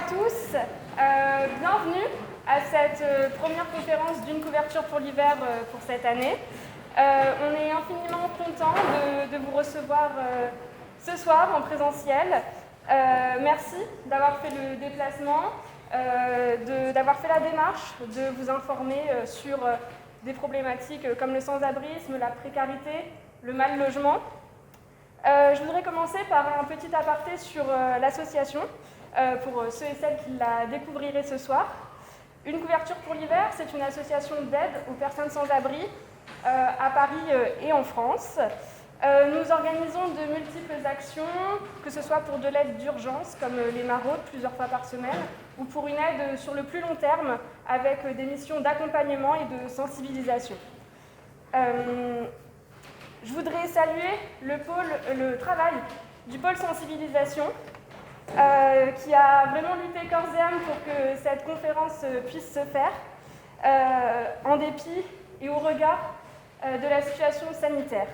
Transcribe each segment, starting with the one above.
tous, bienvenue à cette première conférence d'une couverture pour l'hiver pour cette année. On est infiniment content de vous recevoir ce soir en présentiel. Merci d'avoir fait le déplacement, d'avoir fait la démarche de vous informer sur des problématiques comme le sans-abrisme, la précarité, le mal-logement. Je voudrais commencer par un petit aparté sur l'association, pour ceux et celles qui la découvriraient ce soir. Une couverture pour l'hiver, c'est une association d'aide aux personnes sans abri à Paris et en France. Nous organisons de multiples actions, que ce soit pour de l'aide d'urgence, comme les maraudes plusieurs fois par semaine, ou pour une aide sur le plus long terme, avec des missions d'accompagnement et de sensibilisation. Je voudrais saluer le travail du pôle sensibilisation, qui a vraiment lutté corps et âme pour que cette conférence puisse se faire, en dépit et au regard de la situation sanitaire.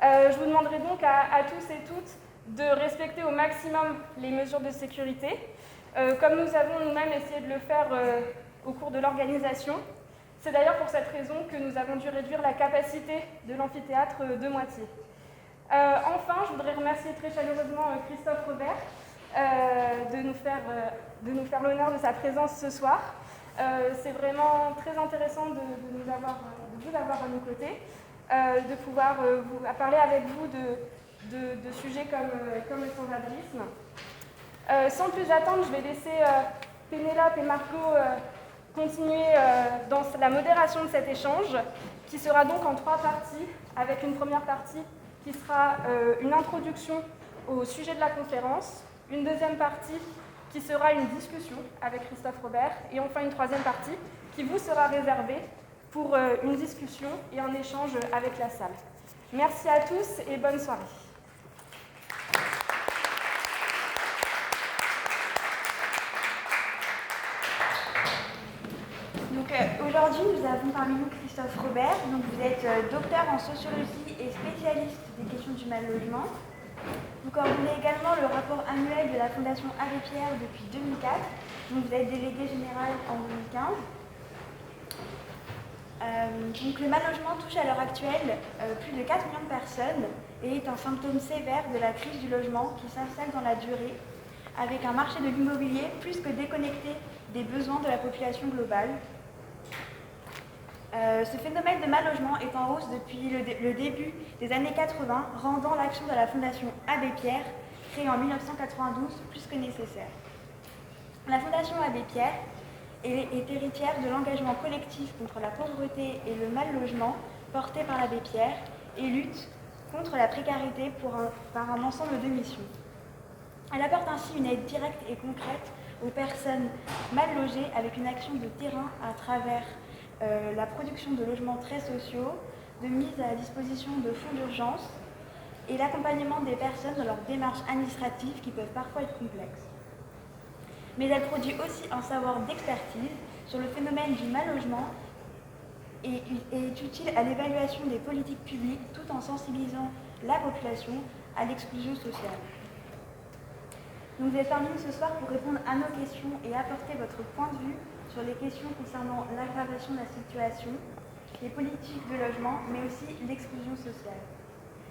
Je vous demanderai donc à tous et toutes de respecter au maximum les mesures de sécurité, comme nous avons nous-mêmes essayé de le faire au cours de l'organisation. C'est d'ailleurs pour cette raison que nous avons dû réduire la capacité de l'amphithéâtre de moitié. Enfin, je voudrais remercier très chaleureusement Christophe Robert de nous faire l'honneur de sa présence ce soir. C'est vraiment très intéressant de vous avoir à nos côtés, de pouvoir parler avec vous de sujets comme le sans-abrisme. Sans plus attendre, je vais laisser Pénélope et Marco continuer dans la modération de cet échange, qui sera donc en 3 parties, avec une première partie qui sera une introduction au sujet de la conférence, une deuxième partie qui sera une discussion avec Christophe Robert, et enfin une troisième partie qui vous sera réservée pour une discussion et un échange avec la salle. Merci à tous et bonne soirée. Aujourd'hui, nous avons parmi nous Christophe Robert. Donc, vous êtes docteur en sociologie et spécialiste des questions du mal-logement. Vous coordonnez également le rapport annuel de la Fondation Abbé Pierre depuis 2004. Donc, vous êtes délégué général en 2015. Donc, le mal-logement touche à l'heure actuelle plus de 4 millions de personnes et est un symptôme sévère de la crise du logement qui s'installe dans la durée, avec un marché de l'immobilier plus que déconnecté des besoins de la population globale. Ce phénomène de mal-logement est en hausse depuis le début des années 80, rendant l'action de la Fondation Abbé Pierre, créée en 1992, plus que nécessaire. La Fondation Abbé Pierre est héritière de l'engagement collectif contre la pauvreté et le mal-logement porté par l'Abbé Pierre et lutte contre la précarité par un ensemble de missions. Elle apporte ainsi une aide directe et concrète aux personnes mal logées avec une action de terrain à travers la production de logements très sociaux, de mise à la disposition de fonds d'urgence et l'accompagnement des personnes dans leurs démarches administratives qui peuvent parfois être complexes. Mais elle produit aussi un savoir d'expertise sur le phénomène du mal-logement et est utile à l'évaluation des politiques publiques tout en sensibilisant la population à l'exclusion sociale. Donc, vous êtes parmi nous ce soir pour répondre à nos questions et apporter votre point de vue sur les questions concernant l'aggravation de la situation, les politiques de logement, mais aussi l'exclusion sociale.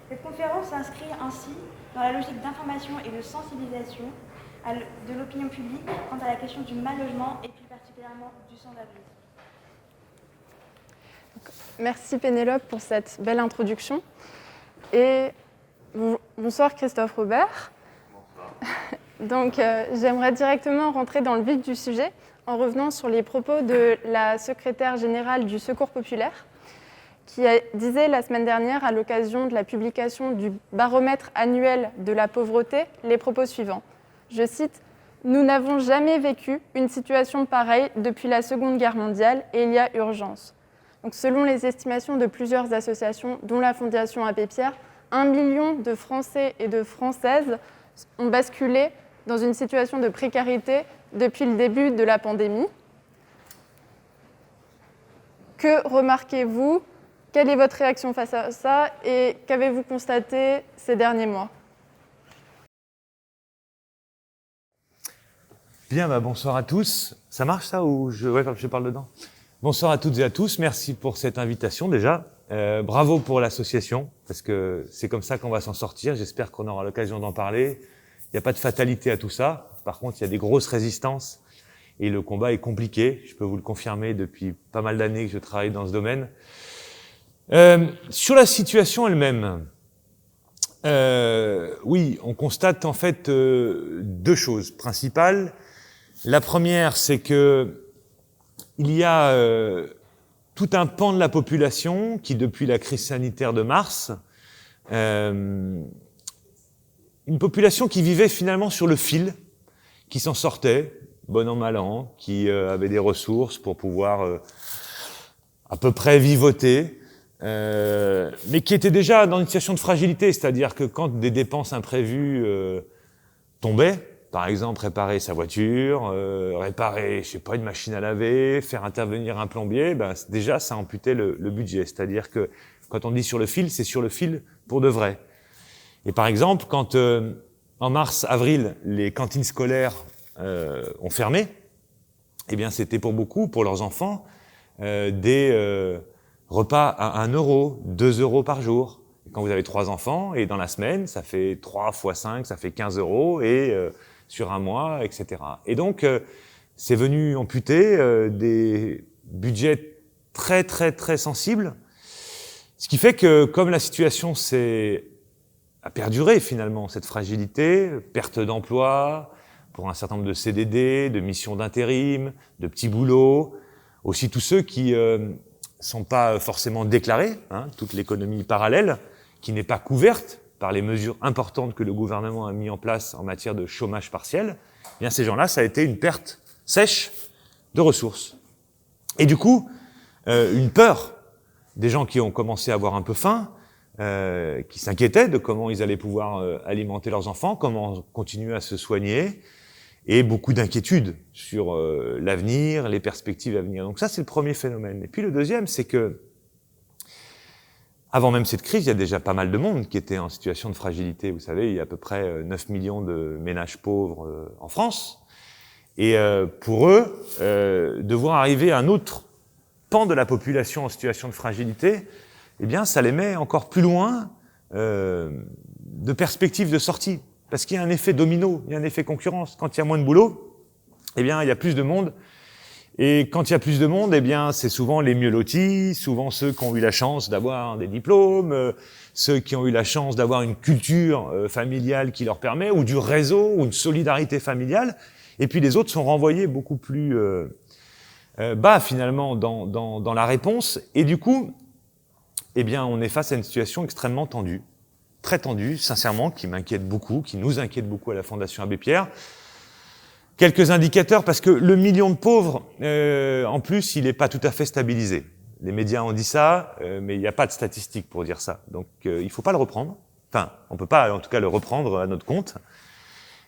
Cette conférence s'inscrit ainsi dans la logique d'information et de sensibilisation de l'opinion publique quant à la question du mal-logement et plus particulièrement du sans-abrisme. Merci Pénélope pour cette belle introduction. Et bonsoir Christophe Robert. Donc, j'aimerais directement rentrer dans le vif du sujet en revenant sur les propos de la secrétaire générale du Secours populaire qui disait la semaine dernière, à l'occasion de la publication du baromètre annuel de la pauvreté, les propos suivants. Je cite « Nous n'avons jamais vécu une situation pareille depuis la Seconde Guerre mondiale et il y a urgence. » Donc, selon les estimations de plusieurs associations, dont la Fondation Abbé Pierre, 1 million de Français et de Françaises ont basculé dans une situation de précarité depuis le début de la pandémie. Que remarquez-vous ? Quelle est votre réaction face à ça et qu'avez-vous constaté ces derniers mois ? Bien, bonsoir à tous. Ça marche ça ou je parle dedans? Bonsoir à toutes et à tous. Merci pour cette invitation déjà. Bravo pour l'association, parce que c'est comme ça qu'on va s'en sortir. J'espère qu'on aura l'occasion d'en parler. Il n'y a pas de fatalité à tout ça. Par contre, il y a des grosses résistances et le combat est compliqué. Je peux vous le confirmer depuis pas mal d'années que je travaille dans ce domaine. Sur la situation elle-même, oui, on constate en fait deux choses principales. La première, c'est que il y a tout un pan de la population qui, depuis la crise sanitaire de mars, une population qui vivait finalement sur le fil, qui s'en sortait, bon an, mal an, qui avait des ressources pour pouvoir à peu près vivoter, mais qui était déjà dans une situation de fragilité, c'est-à-dire que quand des dépenses imprévues tombaient, par exemple, réparer sa voiture, réparer, je sais pas, une machine à laver, faire intervenir un plombier, déjà, ça amputait le budget. C'est-à-dire que quand on dit sur le fil, c'est sur le fil pour de vrai. Et par exemple, quand en mars, avril, les cantines scolaires ont fermé, eh bien, c'était pour beaucoup, pour leurs enfants, des repas à 1 euro, 2 euros par jour. Et quand vous avez 3 enfants, et dans la semaine, ça fait 3 fois 5, ça fait 15 euros, et sur un mois, etc. Et donc, c'est venu amputer des budgets très, très, très sensibles. Ce qui fait que, comme la situation a perduré finalement, cette fragilité, perte d'emploi, pour un certain nombre de CDD, de missions d'intérim, de petits boulots, aussi tous ceux qui sont pas forcément déclarés, toute l'économie parallèle, qui n'est pas couverte par les mesures importantes que le gouvernement a mis en place en matière de chômage partiel, eh bien ces gens-là, ça a été une perte sèche de ressources. Et du coup, une peur des gens qui ont commencé à avoir un peu faim, qui s'inquiétaient de comment ils allaient pouvoir alimenter leurs enfants, comment continuer à se soigner, et beaucoup d'inquiétudes sur l'avenir, les perspectives à venir. Donc ça, c'est le premier phénomène. Et puis le deuxième, c'est que avant même cette crise, il y a déjà pas mal de monde qui était en situation de fragilité. Vous savez, il y a à peu près 9 millions de ménages pauvres en France. Et pour eux, de voir arriver un autre pan de la population en situation de fragilité, eh bien, ça les met encore plus loin de perspectives de sortie. Parce qu'il y a un effet domino, il y a un effet concurrence. Quand il y a moins de boulot, eh bien, il y a plus de monde. Et quand il y a plus de monde, eh bien, c'est souvent les mieux lotis, souvent ceux qui ont eu la chance d'avoir des diplômes, ceux qui ont eu la chance d'avoir une culture familiale qui leur permet, ou du réseau, ou une solidarité familiale. Et puis les autres sont renvoyés beaucoup plus bas, finalement, dans la réponse. Et du coup, eh bien, on est face à une situation extrêmement tendue, très tendue, sincèrement, qui m'inquiète beaucoup, qui nous inquiète beaucoup à la Fondation Abbé Pierre. Quelques indicateurs, parce que le million de pauvres, en plus, il n'est pas tout à fait stabilisé. Les médias ont dit ça, mais il n'y a pas de statistiques pour dire ça. Donc, il ne faut pas le reprendre. Enfin, on ne peut pas, en tout cas, le reprendre à notre compte.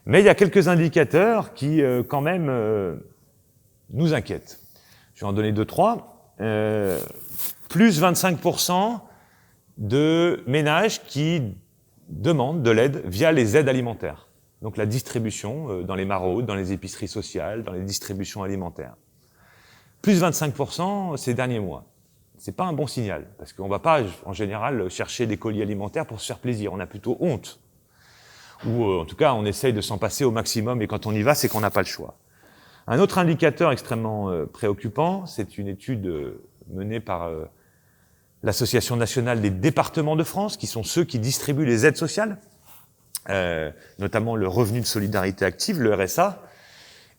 Mais il y a quelques indicateurs qui, quand même, nous inquiètent. Je vais en donner 2-3. Plus 25% de ménages qui demandent de l'aide via les aides alimentaires. Donc la distribution dans les maraudes, dans les épiceries sociales, dans les distributions alimentaires. Plus 25% ces derniers mois. C'est pas un bon signal, parce qu'on va pas, en général, chercher des colis alimentaires pour se faire plaisir. On a plutôt honte. Ou en tout cas, on essaye de s'en passer au maximum, et quand on y va, c'est qu'on n'a pas le choix. Un autre indicateur extrêmement préoccupant, c'est une étude menée par l'Association nationale des départements de France, qui sont ceux qui distribuent les aides sociales, notamment le revenu de solidarité active, le RSA,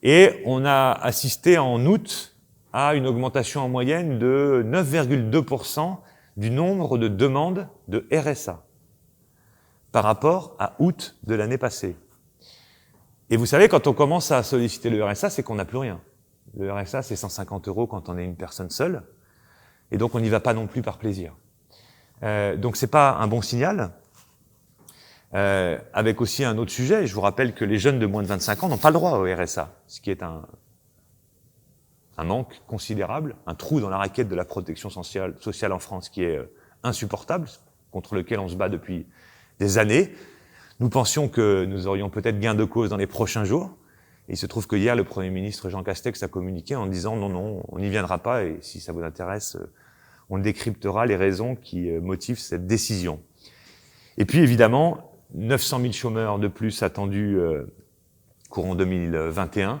et on a assisté en août à une augmentation en moyenne de 9,2% du nombre de demandes de RSA par rapport à août de l'année passée. Et vous savez, quand on commence à solliciter le RSA, c'est qu'on n'a plus rien. Le RSA, c'est 150 € quand on est une personne seule, et donc on n'y va pas non plus par plaisir. Donc c'est pas un bon signal. Avec aussi un autre sujet, je vous rappelle que les jeunes de moins de 25 ans n'ont pas le droit au RSA, ce qui est un manque considérable, un trou dans la raquette de la protection sociale en France qui est insupportable, contre lequel on se bat depuis des années. Nous pensions que nous aurions peut-être gain de cause dans les prochains jours, Et il se trouve que hier, le Premier ministre Jean Castex a communiqué en disant non, on n'y viendra pas, et si ça vous intéresse, on décryptera les raisons qui motivent cette décision. Et puis évidemment, 900 000 chômeurs de plus attendus courant 2021.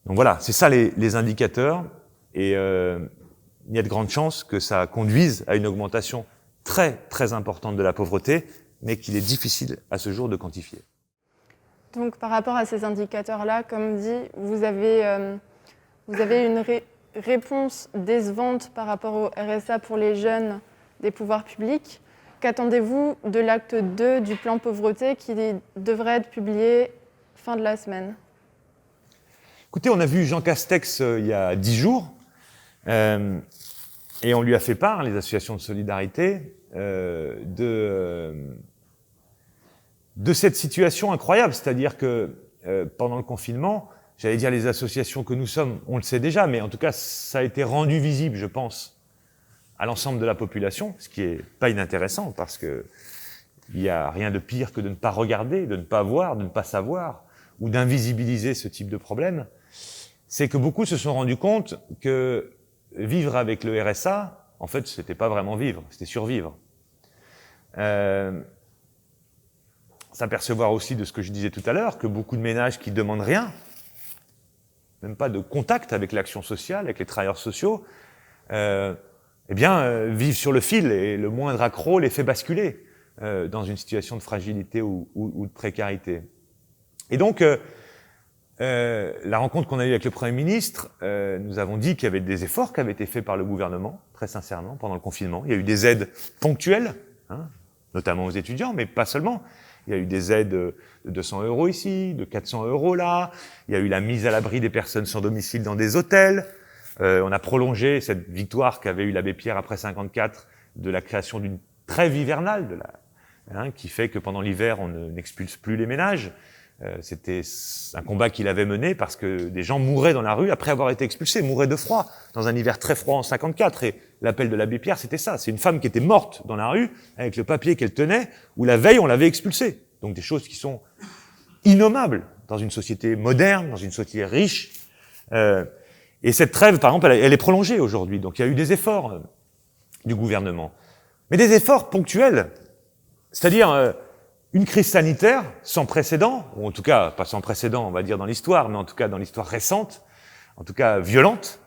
Donc voilà, c'est ça les indicateurs, et il y a de grandes chances que ça conduise à une augmentation très très importante de la pauvreté, mais qu'il est difficile à ce jour de quantifier. Donc par rapport à ces indicateurs-là, comme dit, vous avez une réponse décevante par rapport au RSA pour les jeunes des pouvoirs publics. Qu'attendez-vous de l'acte 2 du plan pauvreté qui devrait être publié fin de la semaine? Écoutez, on a vu Jean Castex il y a 10 jours, et on lui a fait part, les associations de solidarité, de cette situation incroyable. C'est-à-dire que pendant le confinement, j'allais dire les associations que nous sommes, on le sait déjà, mais en tout cas, ça a été rendu visible, je pense, à l'ensemble de la population, ce qui est pas inintéressant, parce que il n'y a rien de pire que de ne pas regarder, de ne pas voir, de ne pas savoir, ou d'invisibiliser ce type de problème. C'est que beaucoup se sont rendus compte que vivre avec le RSA, en fait, c'était pas vraiment vivre, c'était survivre. S'apercevoir aussi de ce que je disais tout à l'heure, que beaucoup de ménages qui demandent rien, même pas de contact avec l'action sociale, avec les travailleurs sociaux, vivent sur le fil, et le moindre accroc les fait basculer dans une situation de fragilité ou de précarité. Et donc, la rencontre qu'on a eue avec le Premier ministre, nous avons dit qu'il y avait des efforts qui avaient été faits par le gouvernement, très sincèrement, pendant le confinement. Il y a eu des aides ponctuelles, notamment aux étudiants, mais pas seulement. Il y a eu des aides de 200 € ici, de 400 € là. Il y a eu la mise à l'abri des personnes sans domicile dans des hôtels. On a prolongé cette victoire qu'avait eu l'abbé Pierre après 54 de la création d'une trêve hivernale, qui fait que pendant l'hiver, on n'expulse plus les ménages. C'était un combat qu'il avait mené parce que des gens mouraient dans la rue après avoir été expulsés, mouraient de froid, dans un hiver très froid en 54. Et l'appel de l'abbé Pierre, c'était ça. C'est une femme qui était morte dans la rue, avec le papier qu'elle tenait, où la veille, on l'avait expulsée. Donc des choses qui sont innommables dans une société moderne, dans une société riche. Et cette trêve, par exemple, elle est prolongée aujourd'hui. Donc il y a eu des efforts du gouvernement. Mais des efforts ponctuels. C'est-à-dire une crise sanitaire sans précédent, ou en tout cas, pas sans précédent, on va dire dans l'histoire, mais en tout cas dans l'histoire récente, en tout cas violente,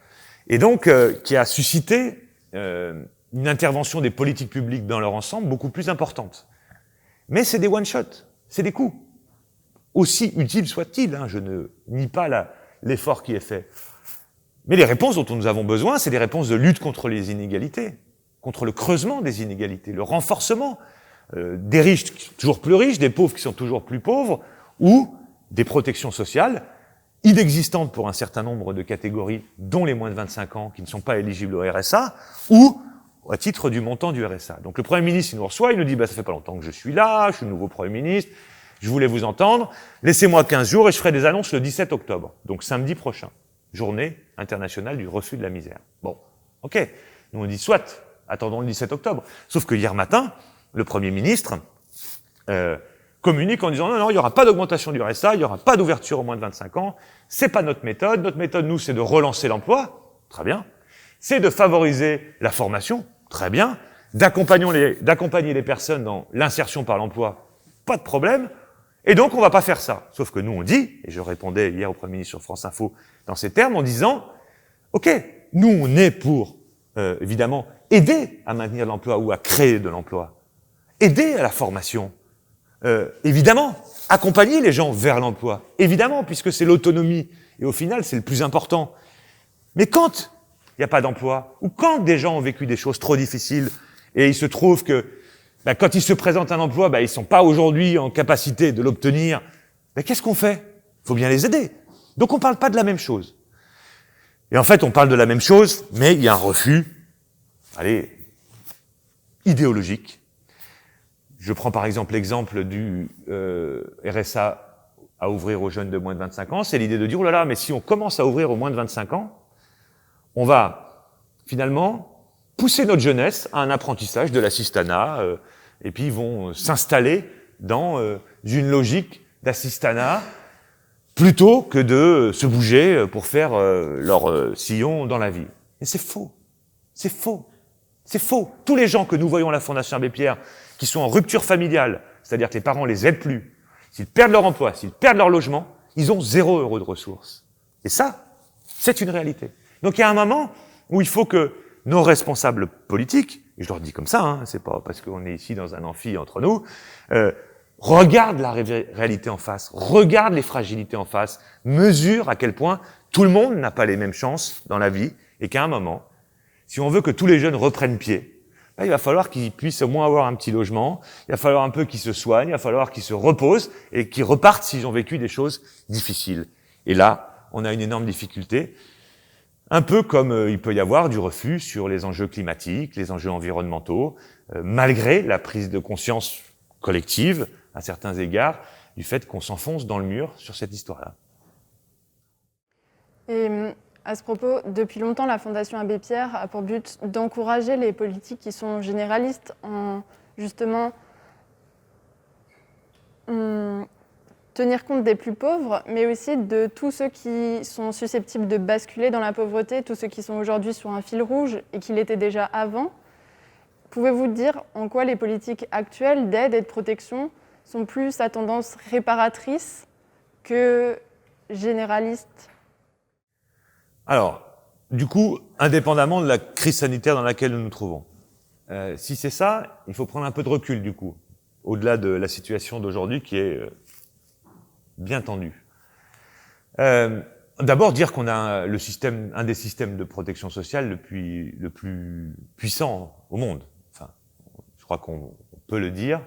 et donc qui a suscité une intervention des politiques publiques dans leur ensemble beaucoup plus importante. Mais c'est des one-shots, c'est des coups. Aussi utiles soient-ils, je ne nie pas l'effort qui est fait. Mais les réponses dont nous avons besoin, c'est des réponses de lutte contre les inégalités, contre le creusement des inégalités, le renforcement des riches qui sont toujours plus riches, des pauvres qui sont toujours plus pauvres, ou des protections sociales inexistantes pour un certain nombre de catégories, dont les moins de 25 ans, qui ne sont pas éligibles au RSA, ou à titre du montant du RSA. Donc le Premier ministre, il nous reçoit, il nous dit « ça fait pas longtemps que je suis là, je suis le nouveau Premier ministre, je voulais vous entendre, laissez-moi 15 jours et je ferai des annonces le 17 octobre, donc samedi prochain, journée internationale du refus de la misère. » Bon, ok, nous on dit « soit, attendons le 17 octobre ». Sauf que hier matin, le Premier ministre communique en disant « non, il n'y aura pas d'augmentation du RSA, il n'y aura pas d'ouverture aux moins de 25 ans, c'est pas notre méthode. Notre méthode, nous, c'est de relancer l'emploi. » Très bien. C'est de favoriser la formation. Très bien. D'accompagner les personnes dans l'insertion par l'emploi. Pas de problème. Et donc, on va pas faire ça. Sauf que nous, on dit, et je répondais hier au Premier ministre sur France Info dans ces termes, en disant « ok, nous, on est pour, évidemment, aider à maintenir l'emploi ou à créer de l'emploi. Aider à la formation. Évidemment, accompagner les gens vers l'emploi. Évidemment, puisque c'est l'autonomie. Et au final, c'est le plus important. Mais quand il n'y a pas d'emploi, ou quand des gens ont vécu des choses trop difficiles, et il se trouve que quand ils se présentent un emploi, ils sont pas aujourd'hui en capacité de l'obtenir, qu'est-ce qu'on fait? Il faut bien les aider. Donc on parle pas de la même chose. Et en fait, on parle de la même chose, mais il y a un refus, idéologique. Je prends par exemple l'exemple du RSA à ouvrir aux jeunes de moins de 25 ans. C'est l'idée de dire, oh là là, mais si on commence à ouvrir aux moins de 25 ans, on va finalement pousser notre jeunesse à un apprentissage de l'assistanat, et puis ils vont s'installer dans une logique d'assistanat plutôt que de se bouger pour faire leur sillon dans la vie. Et c'est faux. C'est faux. C'est faux. Tous les gens que nous voyons à la Fondation Abbé Pierre, qui sont en rupture familiale, c'est-à-dire que les parents les aident plus, s'ils perdent leur emploi, s'ils perdent leur logement, ils ont 0 € de ressources. Et ça, c'est une réalité. Donc il y a un moment où il faut que nos responsables politiques, et je leur dis comme ça, hein, c'est pas parce qu'on est ici dans un amphi entre nous, regardent la réalité en face, regardent les fragilités en face, mesurent à quel point tout le monde n'a pas les mêmes chances dans la vie, et qu'à un moment, si on veut que tous les jeunes reprennent pied, là, il va falloir qu'ils puissent au moins avoir un petit logement, il va falloir un peu qu'ils se soignent, il va falloir qu'ils se reposent et qu'ils repartent s'ils ont vécu des choses difficiles. Et là, on a une énorme difficulté, un peu comme il peut y avoir du refus sur les enjeux climatiques, les enjeux environnementaux, malgré la prise de conscience collective, à certains égards, du fait qu'on s'enfonce dans le mur sur cette histoire-là. Et à ce propos, depuis longtemps, la Fondation Abbé Pierre a pour but d'encourager les politiques qui sont généralistes en justement tenir compte des plus pauvres, mais aussi de tous ceux qui sont susceptibles de basculer dans la pauvreté, tous ceux qui sont aujourd'hui sur un fil rouge et qui l'étaient déjà avant. Pouvez-vous dire en quoi les politiques actuelles d'aide et de protection sont plus à tendance réparatrice que généraliste? Alors, du coup, indépendamment de la crise sanitaire dans laquelle nous nous trouvons, si c'est ça, il faut prendre un peu de recul, du coup, au-delà de la situation d'aujourd'hui qui est bien tendue. D'abord, dire qu'on a un des systèmes de protection sociale le plus puissant au monde. Enfin, je crois qu'on peut le dire.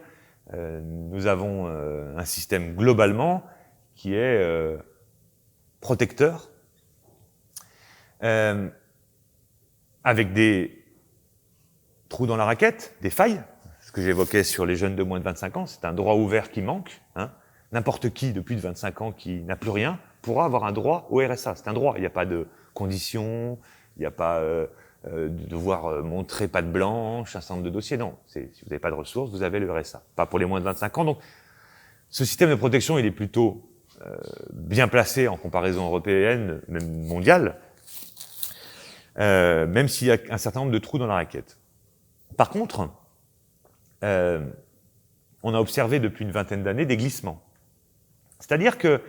Nous avons un système globalement qui est protecteur, avec des trous dans la raquette, des failles, ce que j'évoquais sur les jeunes de moins de 25 ans, c'est un droit ouvert qui manque. Hein. N'importe qui de plus de 25 ans qui n'a plus rien pourra avoir un droit au RSA. C'est un droit, il n'y a pas de conditions, il n'y a pas de devoir montrer patte blanche, un certain nombre de dossiers. Non, si vous n'avez pas de ressources, vous avez le RSA. Pas pour les moins de 25 ans. Donc, ce système de protection, il est plutôt bien placé en comparaison européenne, même mondiale, même s'il y a un certain nombre de trous dans la raquette. Par contre, on a observé depuis une vingtaine d'années des glissements. C'est-à-dire que,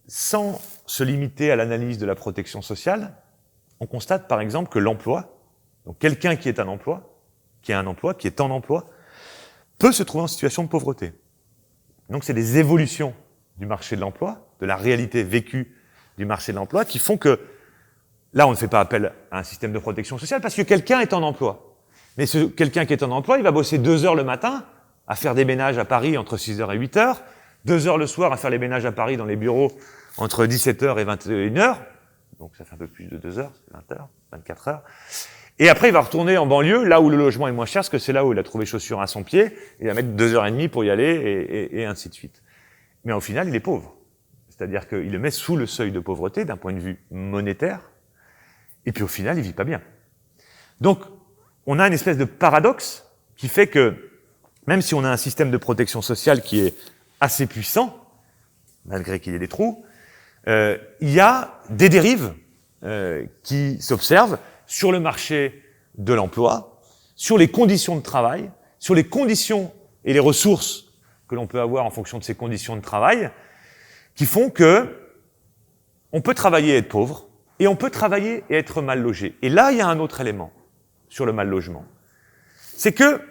sans se limiter à l'analyse de la protection sociale, on constate par exemple que l'emploi, donc quelqu'un qui est un emploi, qui a un emploi, qui est en emploi, peut se trouver en situation de pauvreté. Donc c'est des évolutions du marché de l'emploi, de la réalité vécue du marché de l'emploi, qui font que, là on ne fait pas appel à un système de protection sociale parce que quelqu'un est en emploi. Mais quelqu'un qui est en emploi, il va bosser 2 heures le matin à faire des ménages à Paris entre 6h et 8h, 2 heures le soir à faire les ménages à Paris dans les bureaux entre 17h et 21h, donc ça fait un peu plus de 2 heures, c'est 20 heures, 24 heures. Et après, il va retourner en banlieue, là où le logement est moins cher, parce que c'est là où il a trouvé chaussures à son pied, et il va mettre 2h30 pour y aller, et ainsi de suite. Mais au final, il est pauvre. C'est-à-dire qu'il le met sous le seuil de pauvreté d'un point de vue monétaire, et puis au final, il vit pas bien. Donc, on a une espèce de paradoxe qui fait que, même si on a un système de protection sociale qui est assez puissant, malgré qu'il y ait des trous, il y a des dérives qui s'observent sur le marché de l'emploi, sur les conditions de travail, sur les conditions et les ressources que l'on peut avoir en fonction de ces conditions de travail, qui font que on peut travailler et être pauvre, et on peut travailler et être mal logé. Et là, il y a un autre élément sur le mal logement. C'est que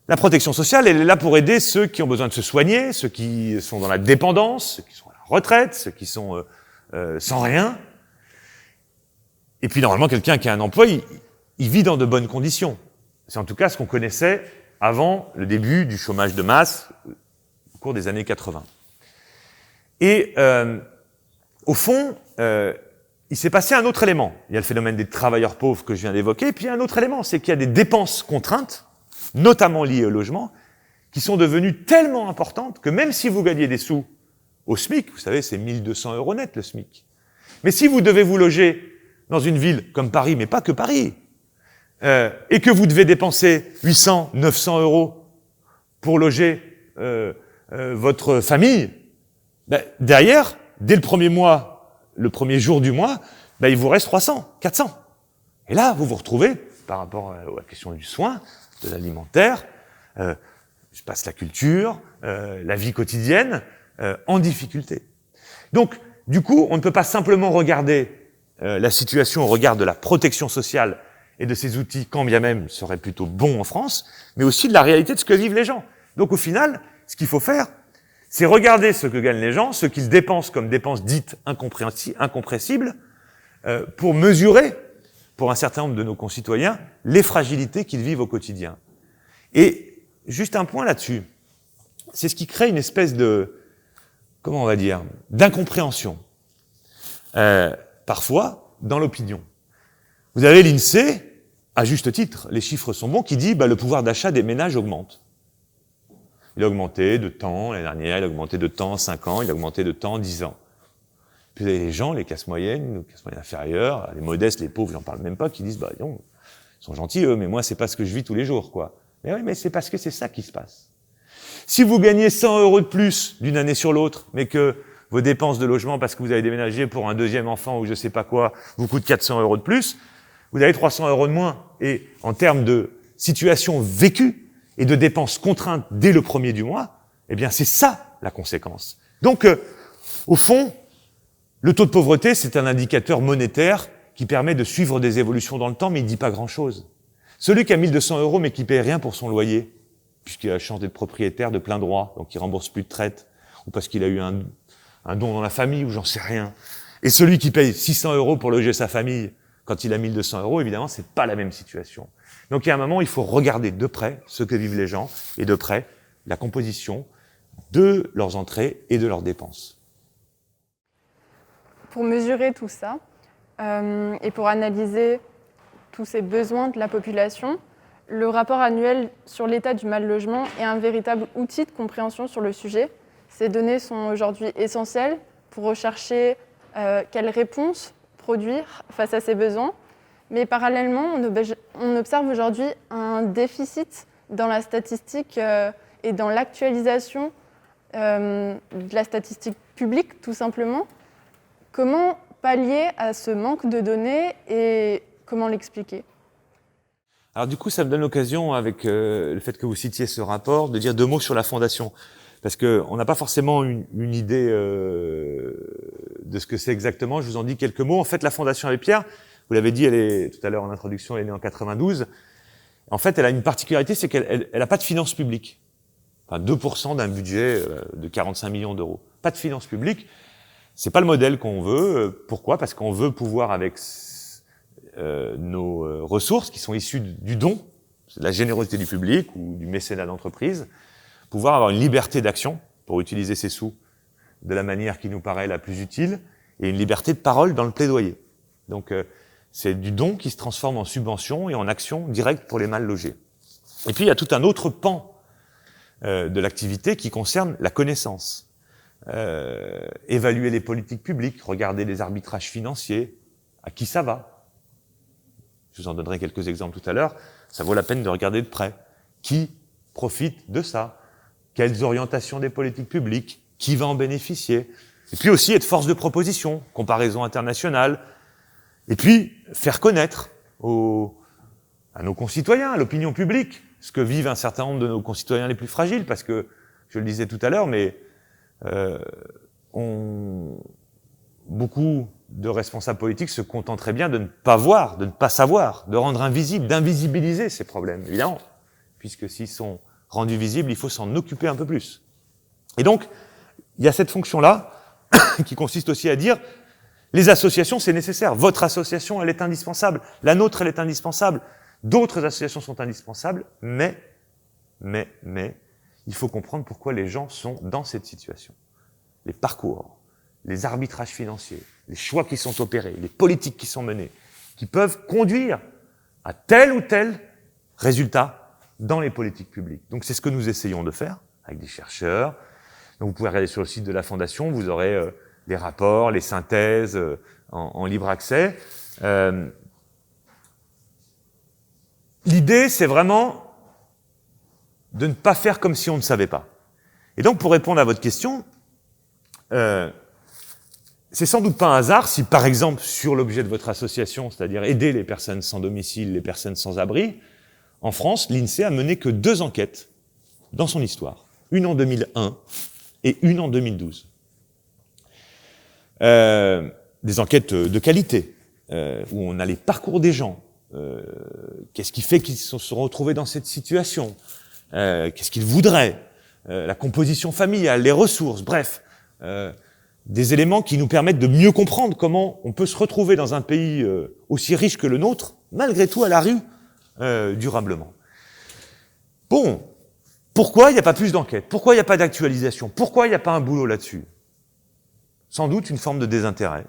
la protection sociale, elle est là pour aider ceux qui ont besoin de se soigner, ceux qui sont dans la dépendance, ceux qui sont à la retraite, ceux qui sont sans rien. Et puis normalement, quelqu'un qui a un emploi, il vit dans de bonnes conditions. C'est en tout cas ce qu'on connaissait avant le début du chômage de masse au cours des années 80. Et au fond, il s'est passé un autre élément. Il y a le phénomène des travailleurs pauvres que je viens d'évoquer, et puis il y a un autre élément, c'est qu'il y a des dépenses contraintes, notamment liées au logement, qui sont devenues tellement importantes que même si vous gagnez des sous au SMIC, vous savez, c'est 1 200 € net le SMIC, mais si vous devez vous loger dans une ville comme Paris, mais pas que Paris, et que vous devez dépenser 800, 900 € pour loger votre famille, derrière, dès le premier mois, le premier jour du mois, il vous reste 300, 400. Et là, vous vous retrouvez, par rapport à la question du soin, de l'alimentaire, je passe la culture, la vie quotidienne, en difficulté. Donc, du coup, on ne peut pas simplement regarder la situation au regard de la protection sociale et de ces outils, quand bien même seraient plutôt bons en France, mais aussi de la réalité de ce que vivent les gens. Donc, au final, ce qu'il faut faire, c'est regarder ce que gagnent les gens, ce qu'ils dépensent comme dépenses dites incompressibles, pour mesurer, pour un certain nombre de nos concitoyens, les fragilités qu'ils vivent au quotidien. Et juste un point là-dessus, c'est ce qui crée une espèce de, comment on va dire, d'incompréhension, parfois, dans l'opinion. Vous avez l'INSEE, à juste titre, les chiffres sont bons, qui dit le pouvoir d'achat des ménages augmente. Il a augmenté de temps l'année dernière, il a augmenté de temps 5 ans, il a augmenté de temps 10 ans. Puis vous avez les gens, les classes moyennes, les classes moyennes inférieures, les modestes, les pauvres, j'en parle même pas, qui disent non, ils sont gentils eux, mais moi c'est pas ce que je vis tous les jours, quoi. Mais oui, mais c'est parce que c'est ça qui se passe. Si vous gagnez 100 € de plus d'une année sur l'autre, mais que vos dépenses de logement, parce que vous avez déménagé pour un deuxième enfant ou je sais pas quoi, vous coûtent 400 € de plus, vous avez 300 € de moins. Et en termes de situation vécue et de dépenses contraintes dès le premier du mois, eh bien c'est ça la conséquence. Donc, au fond, le taux de pauvreté, c'est un indicateur monétaire qui permet de suivre des évolutions dans le temps, mais il dit pas grand-chose. Celui qui a 1200 € mais qui paye rien pour son loyer, puisqu'il a la chance d'être propriétaire de plein droit, donc il rembourse plus de traite, ou parce qu'il a eu un don dans la famille, ou j'en sais rien. Et celui qui paye 600 € pour loger sa famille, quand il a 1200 €, évidemment, c'est pas la même situation. Donc, il y a un moment, il faut regarder de près ce que vivent les gens, et de près la composition de leurs entrées et de leurs dépenses. Pour mesurer tout ça, et pour analyser tous ces besoins de la population, le rapport annuel sur l'état du mal-logement est un véritable outil de compréhension sur le sujet. Ces données sont aujourd'hui essentielles pour rechercher quelles réponses produire face à ces besoins. Mais parallèlement, on observe aujourd'hui un déficit dans la statistique et dans l'actualisation de la statistique publique, tout simplement. Comment pallier à ce manque de données et comment l'expliquer ? Alors du coup, ça me donne l'occasion, avec le fait que vous citiez ce rapport, de dire 2 mots sur la Fondation. Parce qu'on n'a pas forcément une idée de ce que c'est exactement. Je vous en dis quelques mots. En fait, la Fondation Abbé Pierre, vous l'avez dit, elle est tout à l'heure en introduction, elle est née en 92. En fait, elle a une particularité, c'est qu'elle n'a pas de finances publiques. Enfin, 2% d'un budget de 45 millions d'euros. Pas de finances publiques. C'est pas le modèle qu'on veut. Pourquoi ? Parce qu'on veut pouvoir, avec nos ressources qui sont issues du don, de la générosité du public ou du mécénat d'entreprise, pouvoir avoir une liberté d'action pour utiliser ces sous de la manière qui nous paraît la plus utile et une liberté de parole dans le plaidoyer. Donc, c'est du don qui se transforme en subvention et en action directe pour les mal logés. Et puis, il y a tout un autre pan de l'activité qui concerne la connaissance. Évaluer les politiques publiques, regarder les arbitrages financiers, à qui ça va. Je vous en donnerai quelques exemples tout à l'heure. Ça vaut la peine de regarder de près. Qui profite de ça? Quelles orientations des politiques publiques? Qui va en bénéficier? Et puis aussi être force de proposition, comparaison internationale. Et puis faire connaître à nos concitoyens, à l'opinion publique, ce que vivent un certain nombre de nos concitoyens les plus fragiles, parce que, je le disais tout à l'heure, mais beaucoup de responsables politiques se contenteraient bien de ne pas voir, de ne pas savoir, de rendre invisible, d'invisibiliser ces problèmes, évidemment, puisque s'ils sont rendus visibles, il faut s'en occuper un peu plus. Et donc, il y a cette fonction-là qui consiste aussi à dire les associations, c'est nécessaire. Votre association, elle est indispensable. La nôtre, elle est indispensable. D'autres associations sont indispensables, mais, il faut comprendre pourquoi les gens sont dans cette situation. Les parcours, les arbitrages financiers, les choix qui sont opérés, les politiques qui sont menées, qui peuvent conduire à tel ou tel résultat dans les politiques publiques. Donc c'est ce que nous essayons de faire avec des chercheurs. Donc vous pouvez regarder sur le site de la Fondation, vous aurez les rapports, les synthèses en libre accès. L'idée, c'est vraiment de ne pas faire comme si on ne savait pas. Et donc, pour répondre à votre question, c'est sans doute pas un hasard si, par exemple, sur l'objet de votre association, c'est-à-dire aider les personnes sans domicile, les personnes sans abri, en France, l'INSEE a mené que 2 enquêtes dans son histoire. Une en 2001 et une en 2012. Des enquêtes de qualité, où on a les parcours des gens. Qu'est-ce qui fait qu'ils se sont retrouvés dans cette situation? Qu'est-ce qu'ils voudraient? La composition familiale, les ressources, bref. Des éléments qui nous permettent de mieux comprendre comment on peut se retrouver dans un pays aussi riche que le nôtre, malgré tout à la rue, durablement. Bon, pourquoi il n'y a pas plus d'enquêtes? Pourquoi il n'y a pas d'actualisation? Pourquoi il n'y a pas un boulot là-dessus? Sans doute une forme de désintérêt,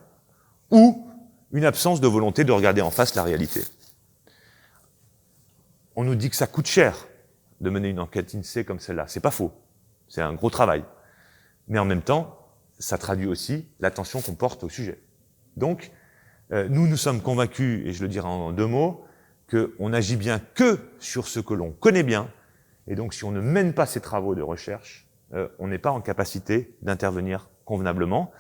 ou une absence de volonté de regarder en face la réalité. On nous dit que ça coûte cher de mener une enquête INSEE comme celle-là. C'est pas faux. C'est un gros travail. Mais en même temps, ça traduit aussi l'attention qu'on porte au sujet. Donc, nous sommes convaincus, et je le dirai en 2 mots, qu'on n'agit bien que sur ce que l'on connaît bien, et donc si on ne mène pas ces travaux de recherche, on n'est pas en capacité d'intervenir convenablement.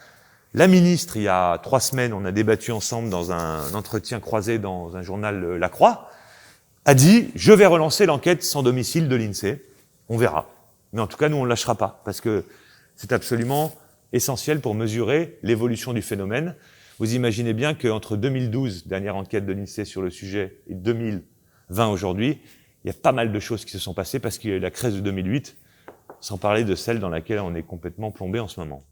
La ministre, il y a 3 semaines, on a débattu ensemble dans un entretien croisé dans un journal La Croix, a dit « Je vais relancer l'enquête sans domicile de l'INSEE. » On verra. Mais en tout cas, nous, on ne lâchera pas, parce que c'est absolument essentiel pour mesurer l'évolution du phénomène. Vous imaginez bien qu'entre 2012, dernière enquête de l'INSEE sur le sujet, et 2020 aujourd'hui, il y a pas mal de choses qui se sont passées parce qu'il y a eu la crise de 2008, sans parler de celle dans laquelle on est complètement plombé en ce moment.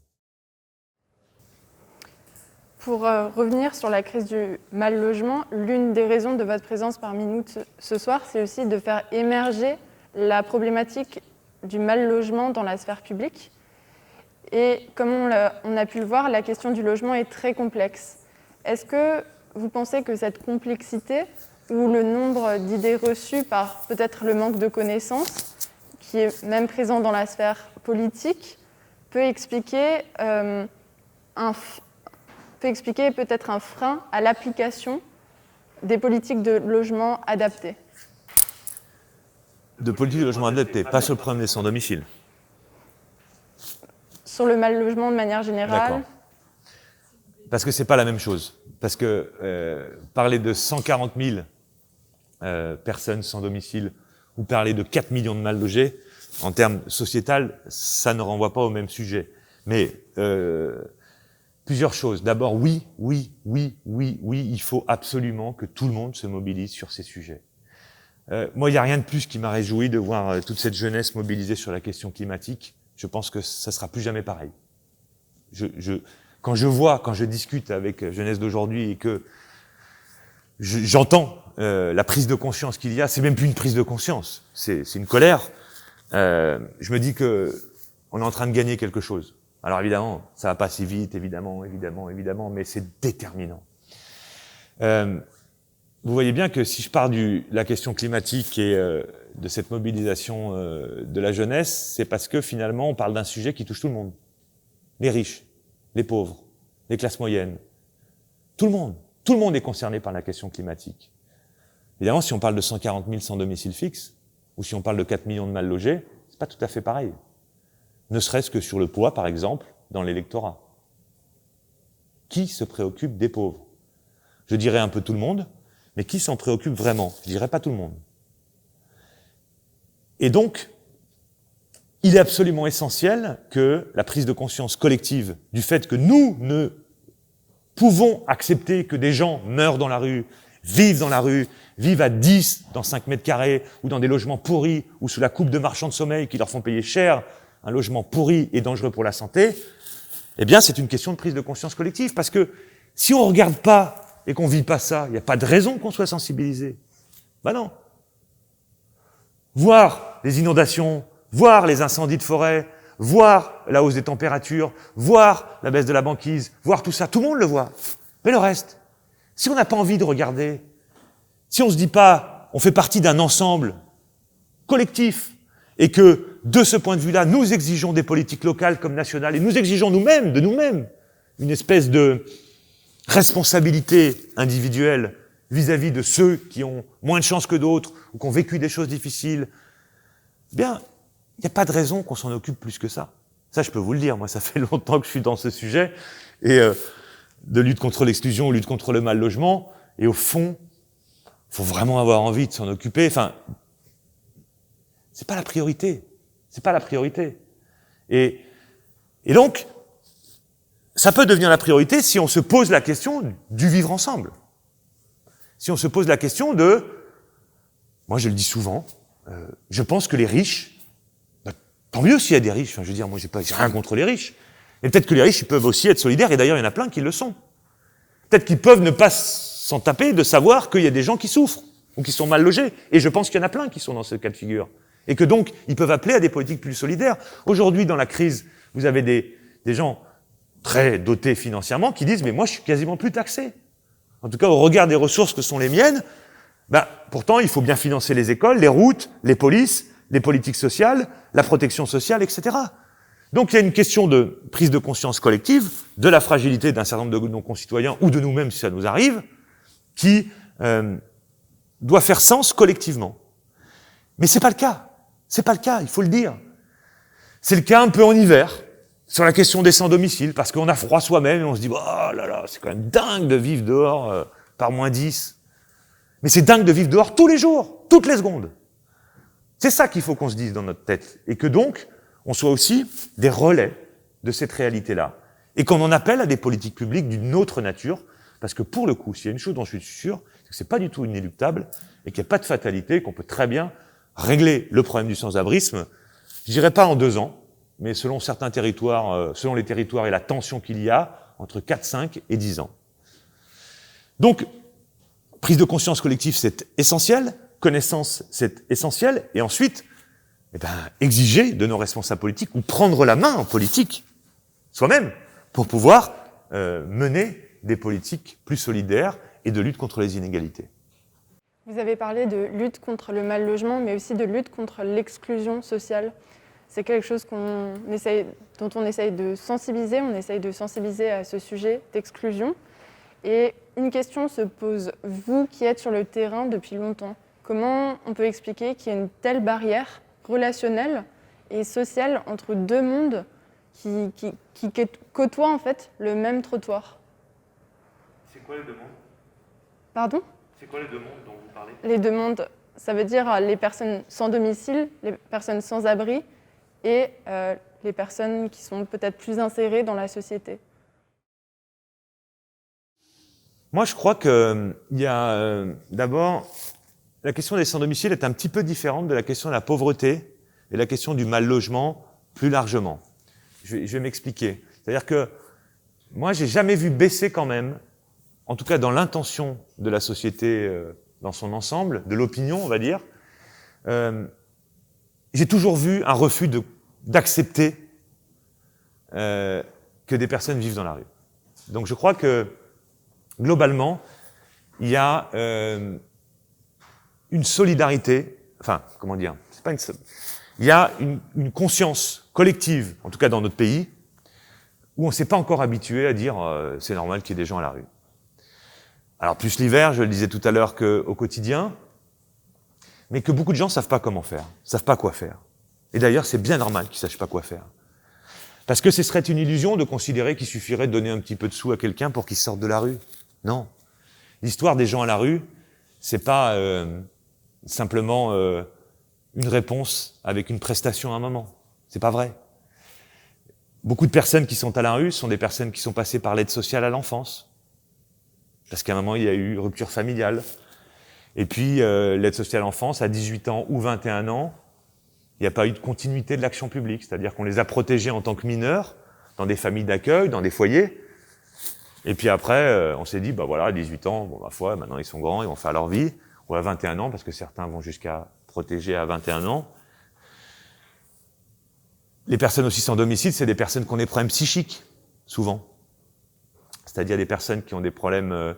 Pour revenir sur la crise du mal-logement, l'une des raisons de votre présence parmi nous ce soir, c'est aussi de faire émerger la problématique du mal-logement dans la sphère publique. Et comme on a pu le voir, la question du logement est très complexe. Est-ce que vous pensez que cette complexité ou le nombre d'idées reçues par peut-être le manque de connaissances, qui est même présent dans la sphère politique, peut expliquer peut-être un frein à l'application des politiques de logement adaptées? De politiques de logement adaptées, pas sur le problème des sans-domicile. Sur le mal-logement de manière générale. D'accord. Parce que c'est pas la même chose. Parce que parler de 140 000 personnes sans domicile ou parler de 4 millions de mal-logés, en termes sociétal, ça ne renvoie pas au même sujet. Mais plusieurs choses. D'abord, oui, il faut absolument que tout le monde se mobilise sur ces sujets. Moi, il n'y a rien de plus qui m'a réjoui de voir toute cette jeunesse mobilisée sur la question climatique. Je pense que ça sera plus jamais pareil. Quand je discute avec jeunesse d'aujourd'hui et que j'entends la prise de conscience qu'il y a, c'est même plus une prise de conscience, c'est une colère. Je me dis que on est en train de gagner quelque chose. Alors évidemment, ça va pas si vite, évidemment, mais c'est déterminant. Vous voyez bien que si je pars de la question climatique et de cette mobilisation de la jeunesse, c'est parce que finalement on parle d'un sujet qui touche tout le monde. Les riches, les pauvres, les classes moyennes, tout le monde. Tout le monde est concerné par la question climatique. Évidemment, si on parle de 140 000 sans domicile fixe, ou si on parle de 4 millions de mal logés, c'est pas tout à fait pareil. Ne serait-ce que sur le poids, par exemple, dans l'électorat. Qui se préoccupe des pauvres? Je dirais un peu tout le monde, mais qui s'en préoccupe vraiment? Je dirais pas tout le monde. Et donc, il est absolument essentiel que la prise de conscience collective du fait que nous ne pouvons accepter que des gens meurent dans la rue, vivent à 10 dans 5 mètres carrés, ou dans des logements pourris, ou sous la coupe de marchands de sommeil qui leur font payer cher un logement pourri et dangereux pour la santé, eh bien, c'est une question de prise de conscience collective. Parce que si on regarde pas et qu'on vit pas ça, il n'y a pas de raison qu'on soit sensibilisé. Ben non. Voir les inondations, voir les incendies de forêt, voir la hausse des températures, voir la baisse de la banquise, voir tout ça, tout le monde le voit. Mais le reste, si on n'a pas envie de regarder, si on se dit pas, on fait partie d'un ensemble collectif, et que, de ce point de vue-là, nous exigeons des politiques locales comme nationales, et nous exigeons nous-mêmes, de nous-mêmes, une espèce de responsabilité individuelle vis-à-vis de ceux qui ont moins de chance que d'autres, ou qui ont vécu des choses difficiles, eh bien, il n'y a pas de raison qu'on s'en occupe plus que ça. Ça, je peux vous le dire. Moi, ça fait longtemps que je suis dans ce sujet. Et de lutte contre l'exclusion, lutte contre le mal logement. Et au fond, faut vraiment avoir envie de s'en occuper. Enfin, c'est pas la priorité. C'est pas la priorité. Et donc, ça peut devenir la priorité si on se pose la question du vivre ensemble. Si on se pose la question de, moi je le dis souvent, je pense que les riches, tant mieux s'il y a des riches, enfin, je veux dire, moi j'ai rien contre les riches, mais peut-être que les riches ils peuvent aussi être solidaires, et d'ailleurs il y en a plein qui le sont. Peut-être qu'ils peuvent ne pas s'en taper de savoir qu'il y a des gens qui souffrent, ou qui sont mal logés, et je pense qu'il y en a plein qui sont dans ce cas de figure. Et que donc, ils peuvent appeler à des politiques plus solidaires. Aujourd'hui, dans la crise, vous avez des gens très dotés financièrement qui disent « mais moi, je suis quasiment plus taxé ». En tout cas, au regard des ressources que sont les miennes, pourtant, il faut bien financer les écoles, les routes, les polices, les politiques sociales, la protection sociale, etc. Donc, il y a une question de prise de conscience collective, de la fragilité d'un certain nombre de nos concitoyens, ou de nous-mêmes si ça nous arrive, qui doit faire sens collectivement. Mais c'est pas le cas. C'est pas le cas, il faut le dire. C'est le cas un peu en hiver, sur la question des sans-domicile, parce qu'on a froid soi-même et on se dit « oh là là, c'est quand même dingue de vivre dehors par -10 ». Mais c'est dingue de vivre dehors tous les jours, toutes les secondes. C'est ça qu'il faut qu'on se dise dans notre tête. Et que donc, on soit aussi des relais de cette réalité-là. Et qu'on en appelle à des politiques publiques d'une autre nature, parce que pour le coup, s'il y a une chose dont je suis sûr, c'est que c'est pas du tout inéluctable, et qu'il n'y a pas de fatalité, qu'on peut très bien régler le problème du sans-abrisme, je dirais pas en 2 ans, mais selon certains territoires, selon les territoires et la tension qu'il y a, entre 4, 5 et 10 ans. Donc, prise de conscience collective, c'est essentiel, connaissance, c'est essentiel, et ensuite, exiger de nos responsables politiques, ou prendre la main en politique, soi-même, pour pouvoir mener des politiques plus solidaires et de lutte contre les inégalités. Vous avez parlé de lutte contre le mal logement, mais aussi de lutte contre l'exclusion sociale. C'est quelque chose dont on essaye de sensibiliser, on essaye de sensibiliser à ce sujet d'exclusion. Et une question se pose, vous qui êtes sur le terrain depuis longtemps, comment on peut expliquer qu'il y a une telle barrière relationnelle et sociale entre 2 mondes qui côtoient en fait le même trottoir? C'est quoi les 2 mondes? Pardon? C'est quoi les 2 mondes dont vous parlez? Les 2 mondes, ça veut dire les personnes sans domicile, les personnes sans abri et les personnes qui sont peut-être plus insérées dans la société. Moi, je crois qu'il y a d'abord, la question des sans-domicile est un petit peu différente de la question de la pauvreté et la question du mal-logement plus largement. Je vais m'expliquer. C'est-à-dire que moi, j'ai jamais vu baisser quand même, en tout cas dans l'intention de la société dans son ensemble, de l'opinion, on va dire, j'ai toujours vu un refus d'accepter que des personnes vivent dans la rue. Donc je crois que, globalement, il y a une solidarité, enfin, comment dire, c'est pas il y a une conscience collective, en tout cas dans notre pays, où on ne s'est pas encore habitué à dire c'est normal qu'il y ait des gens à la rue. Alors plus l'hiver, je le disais tout à l'heure, qu'au quotidien, mais que beaucoup de gens ne savent pas comment faire, ne savent pas quoi faire. Et d'ailleurs, c'est bien normal qu'ils ne sachent pas quoi faire. Parce que ce serait une illusion de considérer qu'il suffirait de donner un petit peu de sous à quelqu'un pour qu'il sorte de la rue. Non. L'histoire des gens à la rue, c'est pas simplement une réponse avec une prestation à un moment. C'est pas vrai. Beaucoup de personnes qui sont à la rue sont des personnes qui sont passées par l'aide sociale à l'enfance. Parce qu'à un moment, il y a eu rupture familiale. Et puis, l'aide sociale à l'enfance, à 18 ans ou 21 ans, il n'y a pas eu de continuité de l'action publique. C'est-à-dire qu'on les a protégés en tant que mineurs, dans des familles d'accueil, dans des foyers. Et puis après, on s'est dit, voilà, à 18 ans, ma foi, maintenant ils sont grands, ils vont faire leur vie. Ou à 21 ans, parce que certains vont jusqu'à protéger à 21 ans. Les personnes aussi sans domicile, c'est des personnes qui ont des problèmes psychiques, souvent. C'est-à-dire des personnes qui ont des problèmes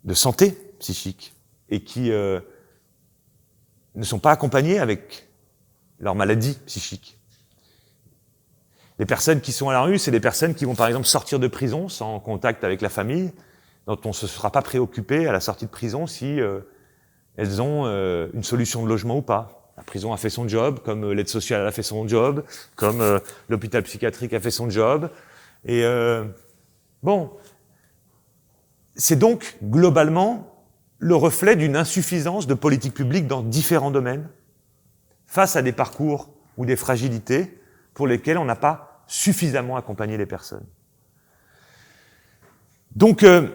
de santé psychique et qui ne sont pas accompagnées avec leur maladie psychique. Les personnes qui sont à la rue, c'est des personnes qui vont par exemple sortir de prison sans contact avec la famille, dont on ne se sera pas préoccupé à la sortie de prison si elles ont une solution de logement ou pas. La prison a fait son job, comme l'aide sociale a fait son job, comme l'hôpital psychiatrique a fait son job. Et bon, c'est donc globalement le reflet d'une insuffisance de politique publique dans différents domaines, face à des parcours ou des fragilités pour lesquelles on n'a pas suffisamment accompagné les personnes. Donc, on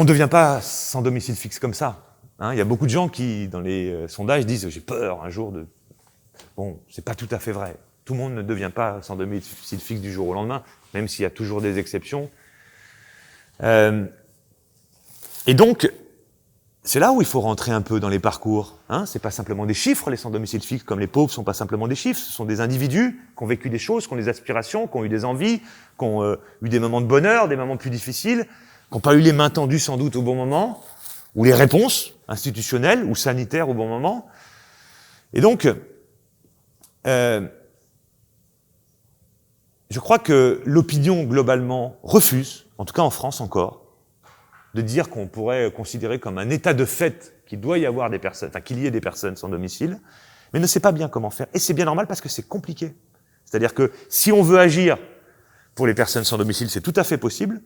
ne devient pas sans domicile fixe comme ça. Hein, il y a beaucoup de gens qui, dans les sondages, disent « j'ai peur un jour de… » Bon, c'est pas tout à fait vrai. Tout le monde ne devient pas sans domicile fixe du jour au lendemain, même s'il y a toujours des exceptions. Et donc, c'est là où il faut rentrer un peu dans les parcours. Hein, c'est pas simplement des chiffres, les sans domicile fixe, comme les pauvres sont pas simplement des chiffres, ce sont des individus qui ont vécu des choses, qui ont des aspirations, qui ont eu des envies, qui ont eu des moments de bonheur, des moments plus difficiles, qui n'ont pas eu les mains tendues sans doute au bon moment, ou les réponses institutionnelles ou sanitaires au bon moment. Et donc, je crois que l'opinion globalement refuse, en tout cas en France encore, de dire qu'on pourrait considérer comme un état de fait qu'il doit y avoir des personnes, enfin qu'il y ait des personnes sans domicile, mais ne sait pas bien comment faire. Et c'est bien normal parce que c'est compliqué. C'est-à-dire que si on veut agir pour les personnes sans domicile, c'est tout à fait possible,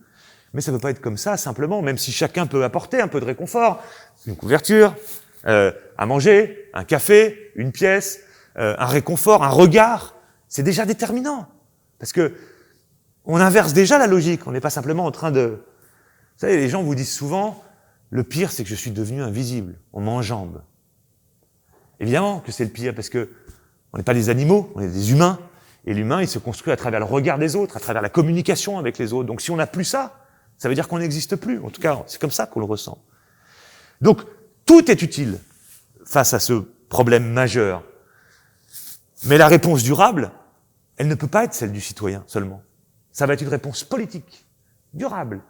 mais ça ne peut pas être comme ça simplement, même si chacun peut apporter un peu de réconfort, une couverture, à manger, un café, une pièce, un réconfort, un regard, c'est déjà déterminant. Parce que on inverse déjà la logique, on n'est pas simplement en train de… Vous savez, les gens vous disent souvent, le pire c'est que je suis devenu invisible, on m'enjambe. Évidemment que c'est le pire, parce que on n'est pas des animaux, on est des humains, et l'humain il se construit à travers le regard des autres, à travers la communication avec les autres. Donc si on n'a plus ça, ça veut dire qu'on n'existe plus. En tout cas, c'est comme ça qu'on le ressent. Donc, tout est utile face à ce problème majeur. Mais la réponse durable, elle ne peut pas être celle du citoyen seulement. Ça va être une réponse politique, durable,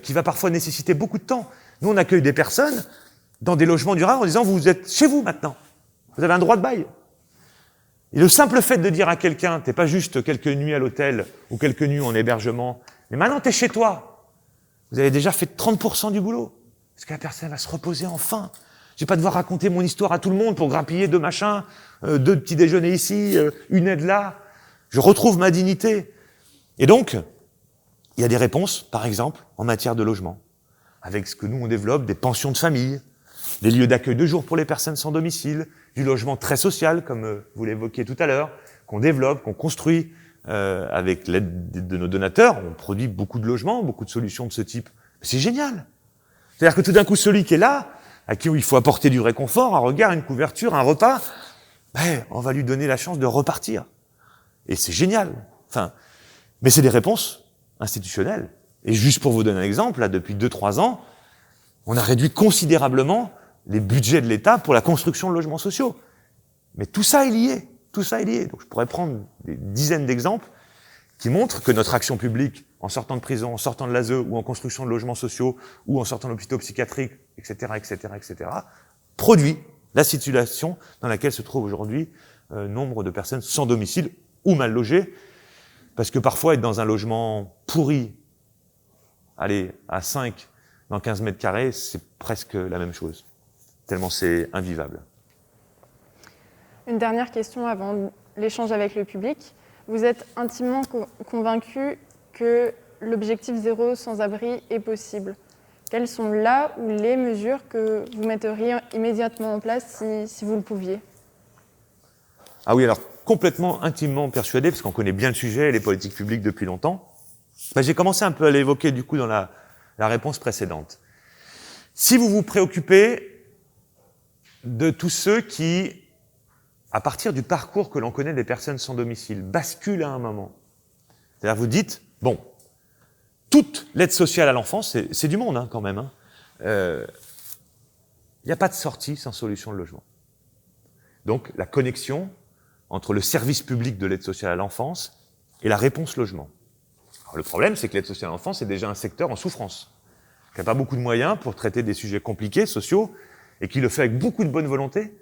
qui va parfois nécessiter beaucoup de temps. Nous, on accueille des personnes dans des logements durables en disant « vous êtes chez vous maintenant, vous avez un droit de bail ». Et le simple fait de dire à quelqu'un « t'es pas juste quelques nuits à l'hôtel ou quelques nuits en hébergement, mais maintenant t'es chez toi ». Vous avez déjà fait 30% du boulot. Parce que la personne va se reposer enfin. Je vais pas devoir raconter mon histoire à tout le monde pour grappiller 2 machins, 2 petits déjeuners ici, une aide là. Je retrouve ma dignité. Et donc, il y a des réponses, par exemple, en matière de logement. Avec ce que nous, on développe, des pensions de famille, des lieux d'accueil de jour pour les personnes sans domicile, du logement très social, comme vous l'évoquiez tout à l'heure, qu'on développe, qu'on construit, avec l'aide de nos donateurs, on produit beaucoup de logements, beaucoup de solutions de ce type. C'est génial. C'est-à-dire que tout d'un coup, celui qui est là, à qui il faut apporter du réconfort, un regard, une couverture, un repas, ben, on va lui donner la chance de repartir. Et c'est génial. Enfin, mais c'est des réponses institutionnelles. Et juste pour vous donner un exemple, là, depuis 2-3 ans, on a réduit considérablement les budgets de l'État pour la construction de logements sociaux. Mais tout ça est lié. Tout ça est lié. Donc je pourrais prendre des dizaines d'exemples qui montrent que notre action publique, en sortant de prison, en sortant de l'ASE, ou en construction de logements sociaux, ou en sortant d'hôpitaux psychiatriques, etc., produit la situation dans laquelle se trouve aujourd'hui nombre de personnes sans domicile ou mal logées, parce que parfois être dans un logement pourri, allez, à 5 dans 15 mètres carrés, c'est presque la même chose, tellement c'est invivable. Une dernière question avant l'échange avec le public. Vous êtes intimement convaincu que l'objectif 0 sans-abri est possible. Quelles sont là ou les mesures que vous metteriez immédiatement en place si vous le pouviez? Ah oui, alors complètement intimement persuadé, parce qu'on connaît bien le sujet et les politiques publiques depuis longtemps. Ben, j'ai commencé un peu à l'évoquer du coup dans la réponse précédente. Si vous vous préoccupez de tous ceux qui, à partir du parcours que l'on connaît des personnes sans domicile, basculent à un moment. C'est-à-dire vous dites, bon, toute l'aide sociale à l'enfance, c'est du monde hein, quand même. Il n'y a pas de sortie sans solution de logement. Donc la connexion entre le service public de l'aide sociale à l'enfance et la réponse logement. Alors, le problème, c'est que l'aide sociale à l'enfance est déjà un secteur en souffrance, qui n'a pas beaucoup de moyens pour traiter des sujets compliqués, sociaux, et qui le fait avec beaucoup de bonne volonté.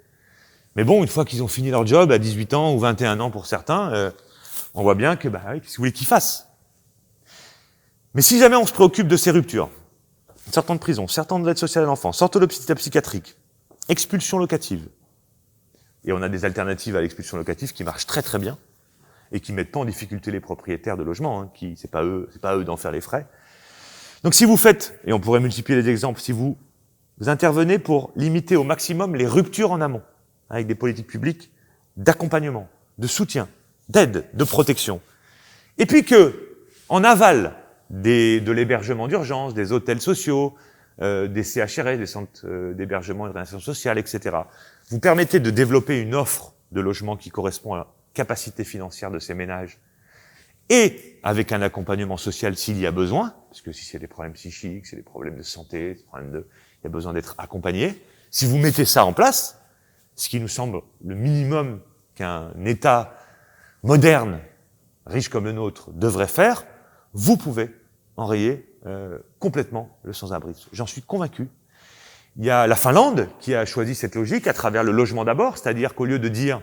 Mais bon, une fois qu'ils ont fini leur job à 18 ans ou 21 ans pour certains, on voit bien que, bah oui, qu'est-ce que vous voulez qu'ils fassent? Mais si jamais on se préoccupe de ces ruptures, sortant de prison, sortant de l'aide sociale à l'enfance, sortant de l'hôpital psychiatrique, expulsion locative, Et on a des alternatives à l'expulsion locative qui marchent très très bien et qui mettent pas en difficulté les propriétaires de logements, hein, qui c'est pas à eux d'en faire les frais. Donc si vous faites, et on pourrait multiplier les exemples, si vous intervenez pour limiter au maximum les ruptures en amont, avec des politiques publiques d'accompagnement, de soutien, d'aide, de protection, et puis que, en aval de l'hébergement d'urgence, des hôtels sociaux, des CHRS, des centres d'hébergement et de réinsertion sociale, etc., vous permettez de développer une offre de logement qui correspond à la capacité financière de ces ménages et avec un accompagnement social s'il y a besoin, parce que si c'est des problèmes psychiques, c'est des problèmes de santé, il y a besoin d'être accompagné. Si vous mettez ça en place, ce qui nous semble le minimum qu'un État moderne, riche comme le nôtre, devrait faire, vous pouvez enrayer complètement le sans-abrisme. J'en suis convaincu. Il y a la Finlande qui a choisi cette logique à travers le logement d'abord, c'est-à-dire qu'au lieu de dire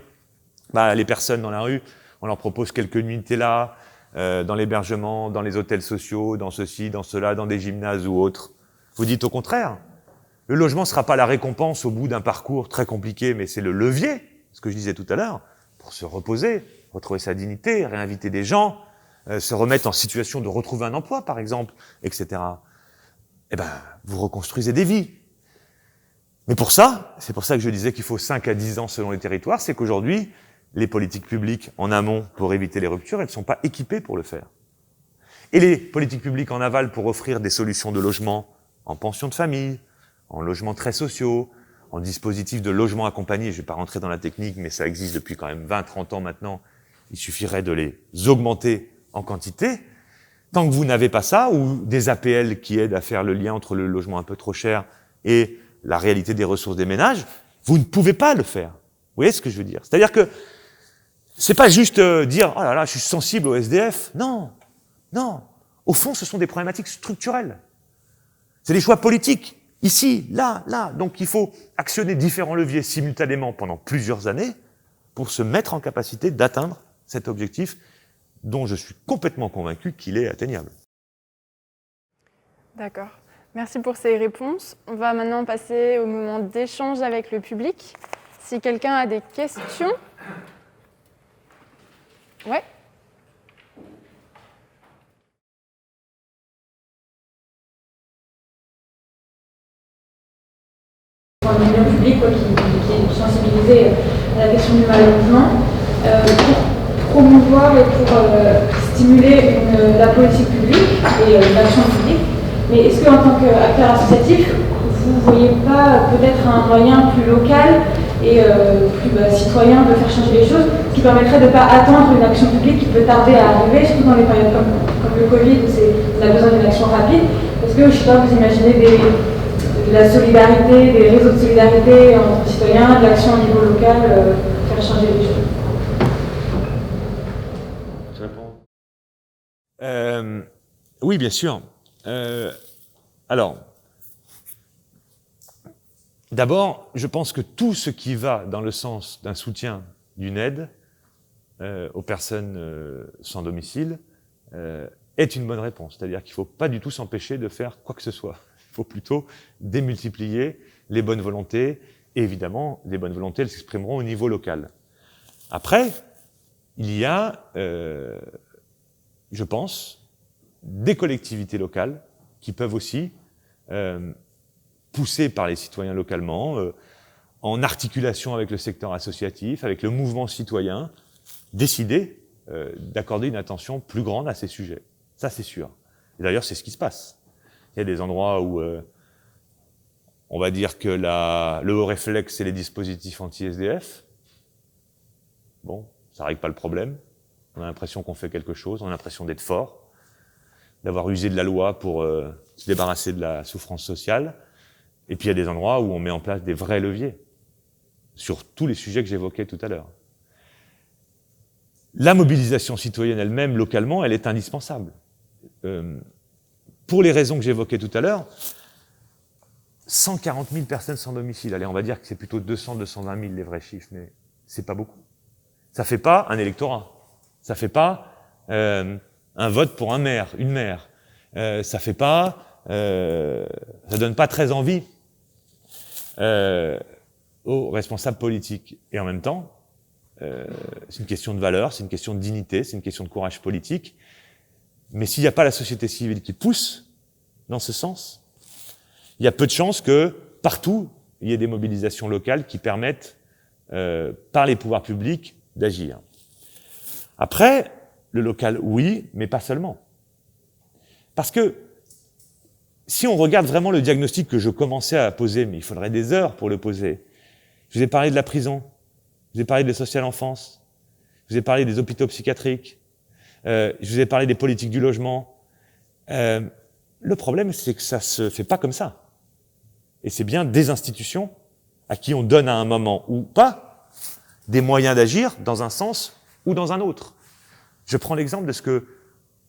les personnes dans la rue, on leur propose quelques nuitées là, dans l'hébergement, dans les hôtels sociaux, dans ceci, dans cela, dans des gymnases ou autres. Vous dites au contraire, le logement ne sera pas la récompense au bout d'un parcours très compliqué, mais c'est le levier, ce que je disais tout à l'heure, pour se reposer, retrouver sa dignité, réinviter des gens, se remettre en situation de retrouver un emploi, par exemple, etc. Eh ben, vous reconstruisez des vies. Mais pour ça, c'est pour ça que je disais qu'il faut 5 à 10 ans selon les territoires, c'est qu'aujourd'hui, les politiques publiques en amont pour éviter les ruptures, elles ne sont pas équipées pour le faire. Et les politiques publiques en aval pour offrir des solutions de logement en pension de famille, en logements très sociaux, en dispositifs de logement accompagné, je ne vais pas rentrer dans la technique, mais ça existe depuis quand même 20-30 ans maintenant, il suffirait de les augmenter en quantité. Tant que vous n'avez pas ça, ou des APL qui aident à faire le lien entre le logement un peu trop cher et la réalité des ressources des ménages, vous ne pouvez pas le faire. Vous voyez ce que je veux dire? C'est-à-dire que c'est pas juste dire « Oh là là, je suis sensible au SDF ». Non, non. Au fond, ce sont des problématiques structurelles. C'est des choix politiques. Ici, là, là. Donc il faut actionner différents leviers simultanément pendant plusieurs années pour se mettre en capacité d'atteindre cet objectif dont je suis complètement convaincu qu'il est atteignable. D'accord. Merci pour ces réponses. On va maintenant passer au moment d'échange avec le public. Si quelqu'un a des questions. Ouais. Dans le milieu public qui est sensibilisé à la question du mal-logement, pour promouvoir et pour stimuler la politique publique et l'action publique. Mais est-ce qu'en tant qu'acteur associatif, vous ne voyez pas peut-être un moyen plus local et plus citoyen de faire changer les choses, qui permettrait de ne pas attendre une action publique qui peut tarder à arriver, surtout dans les périodes comme le Covid où on a besoin d'une action rapide? Parce que, je ne sais pas, vous imaginez de la solidarité, des réseaux de solidarité entre citoyens, de l'action au niveau local, faire changer les choses? Je réponds. Oui, bien sûr. Alors, d'abord, je pense que tout ce qui va dans le sens d'un soutien, d'une aide aux personnes sans domicile est une bonne réponse. C'est-à-dire qu'il ne faut pas du tout s'empêcher de faire quoi que ce soit. Il faut plutôt démultiplier les bonnes volontés. Et évidemment, les bonnes volontés, elles s'exprimeront au niveau local. Après, il y a, je pense, des collectivités locales qui peuvent aussi, poussées par les citoyens localement, en articulation avec le secteur associatif, avec le mouvement citoyen, décider d'accorder une attention plus grande à ces sujets. Ça, c'est sûr. Et d'ailleurs, c'est ce qui se passe. Il y a des endroits où on va dire que le haut réflexe, c'est les dispositifs anti-SDF. Bon, ça règle pas le problème. On a l'impression qu'on fait quelque chose, on a l'impression d'être fort, d'avoir usé de la loi pour se débarrasser de la souffrance sociale. Et puis il y a des endroits où on met en place des vrais leviers sur tous les sujets que j'évoquais tout à l'heure. La mobilisation citoyenne elle-même, localement, elle est indispensable. Pour les raisons que j'évoquais tout à l'heure, 140 000 personnes sans domicile. Allez, on va dire que c'est plutôt 200, 220 000 les vrais chiffres, mais c'est pas beaucoup. Ça fait pas un électorat. Ça fait pas un vote pour un maire, une maire. Ça fait pas, ça donne pas très envie aux responsables politiques. Et en même temps, c'est une question de valeur, c'est une question de dignité, c'est une question de courage politique. Mais s'il n'y a pas la société civile qui pousse dans ce sens, il y a peu de chances que partout, il y ait des mobilisations locales qui permettent, par les pouvoirs publics, d'agir. Après, le local, oui, mais pas seulement. Parce que si on regarde vraiment le diagnostic que je commençais à poser, mais il faudrait des heures pour le poser. Je vous ai parlé de la prison, je vous ai parlé de la sociale enfance, je vous ai parlé des hôpitaux psychiatriques, je vous ai parlé des politiques du logement. Le problème, c'est que ça se fait pas comme ça. Et c'est bien des institutions à qui on donne à un moment ou pas des moyens d'agir dans un sens ou dans un autre. Je prends l'exemple de ce que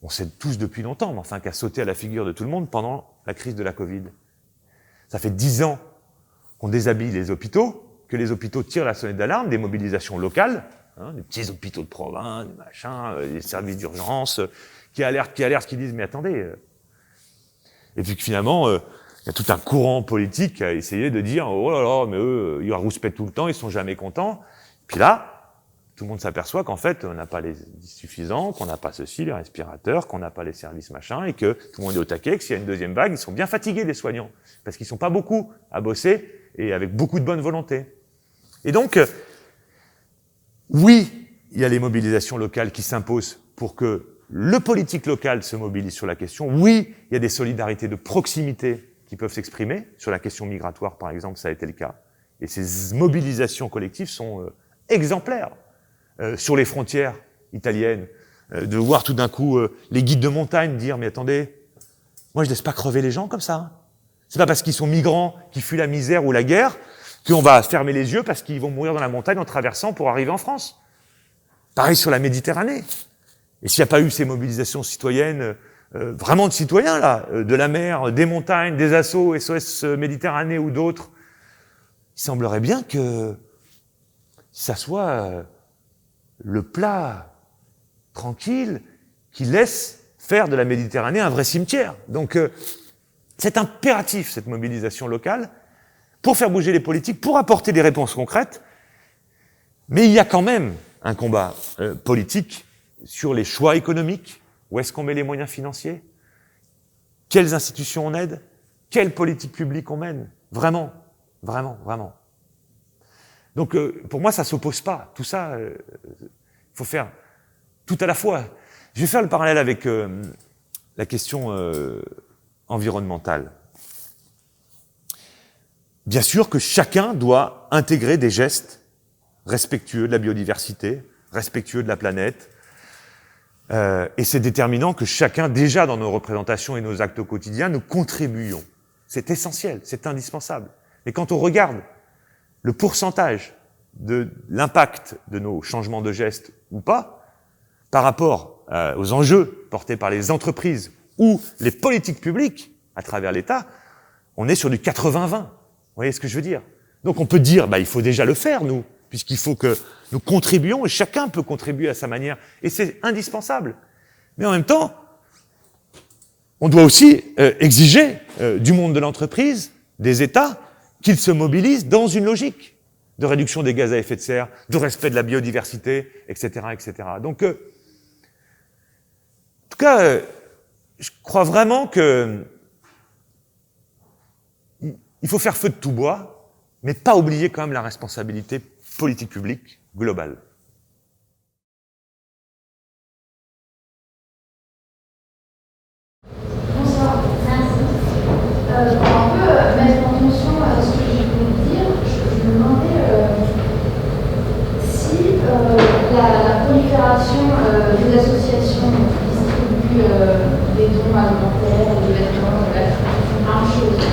on sait tous depuis longtemps, mais enfin, qui a sauté à la figure de tout le monde pendant la crise de la Covid. Ça fait 10 ans qu'on déshabille les hôpitaux, que les hôpitaux tirent la sonnette d'alarme, des mobilisations locales, des petits hôpitaux de province, des machins, des services d'urgence, qui alertent, qui disent, mais attendez. Et puis que finalement, il y a tout un courant politique qui a essayé de dire, oh là là, mais eux, ils rouspètent tout le temps, ils sont jamais contents. Puis là, tout le monde s'aperçoit qu'en fait, on n'a pas les suffisants, qu'on n'a pas ceci, les respirateurs, qu'on n'a pas les services machin, et que tout le monde est au taquet, que s'il y a une deuxième vague, ils sont bien fatigués, les soignants, parce qu'ils sont pas beaucoup à bosser, et avec beaucoup de bonne volonté. Et donc, oui, il y a les mobilisations locales qui s'imposent pour que le politique local se mobilise sur la question. Oui, il y a des solidarités de proximité qui peuvent s'exprimer. Sur la question migratoire, par exemple, ça a été le cas. Et ces mobilisations collectives sont exemplaires. Sur les frontières italiennes, de voir tout d'un coup les guides de montagne dire « Mais attendez, moi je laisse pas crever les gens comme ça. Hein. C'est pas parce qu'ils sont migrants, qui fuient la misère ou la guerre, qu'on va fermer les yeux parce qu'ils vont mourir dans la montagne en traversant pour arriver en France. » Pareil sur la Méditerranée. Et s'il n'y a pas eu ces mobilisations citoyennes, vraiment de citoyens là, de la mer, des montagnes, des assos, SOS Méditerranée ou d'autres, il semblerait bien que ça soit le plat tranquille qui laisse faire de la Méditerranée un vrai cimetière. Donc, c'est impératif, cette mobilisation locale, pour faire bouger les politiques, pour apporter des réponses concrètes. Mais il y a quand même un combat politique sur les choix économiques. Où est-ce qu'on met les moyens financiers? Quelles institutions on aide? Quelle politique publique on mène? Vraiment, vraiment, vraiment. Donc, pour moi, ça s'oppose pas. Tout ça, faut faire tout à la fois. Je vais faire le parallèle avec la question environnementale. Bien sûr que chacun doit intégrer des gestes respectueux de la biodiversité, respectueux de la planète, et c'est déterminant que chacun, déjà dans nos représentations et nos actes au quotidien, nous contribuions. C'est essentiel, c'est indispensable. Mais quand on regarde le pourcentage de l'impact de nos changements de gestes ou pas, par rapport aux enjeux portés par les entreprises ou les politiques publiques à travers l'État, on est sur du 80-20. Vous voyez ce que je veux dire? Donc on peut dire, il faut déjà le faire, nous, puisqu'il faut que nous contribuions, et chacun peut contribuer à sa manière, et c'est indispensable. Mais en même temps, on doit aussi exiger du monde de l'entreprise, des États, qu'ils se mobilisent dans une logique de réduction des gaz à effet de serre, de respect de la biodiversité, etc., etc. Donc, en tout cas, je crois vraiment que il faut faire feu de tout bois, mais pas oublier quand même la responsabilité politique publique globale. Bonsoir, merci. Pour un peu mettre en tension ce que j'ai voulu dire, je me demandais si la prolifération des associations qui distribuent des dons alimentaires, des vêtements, plein de choses,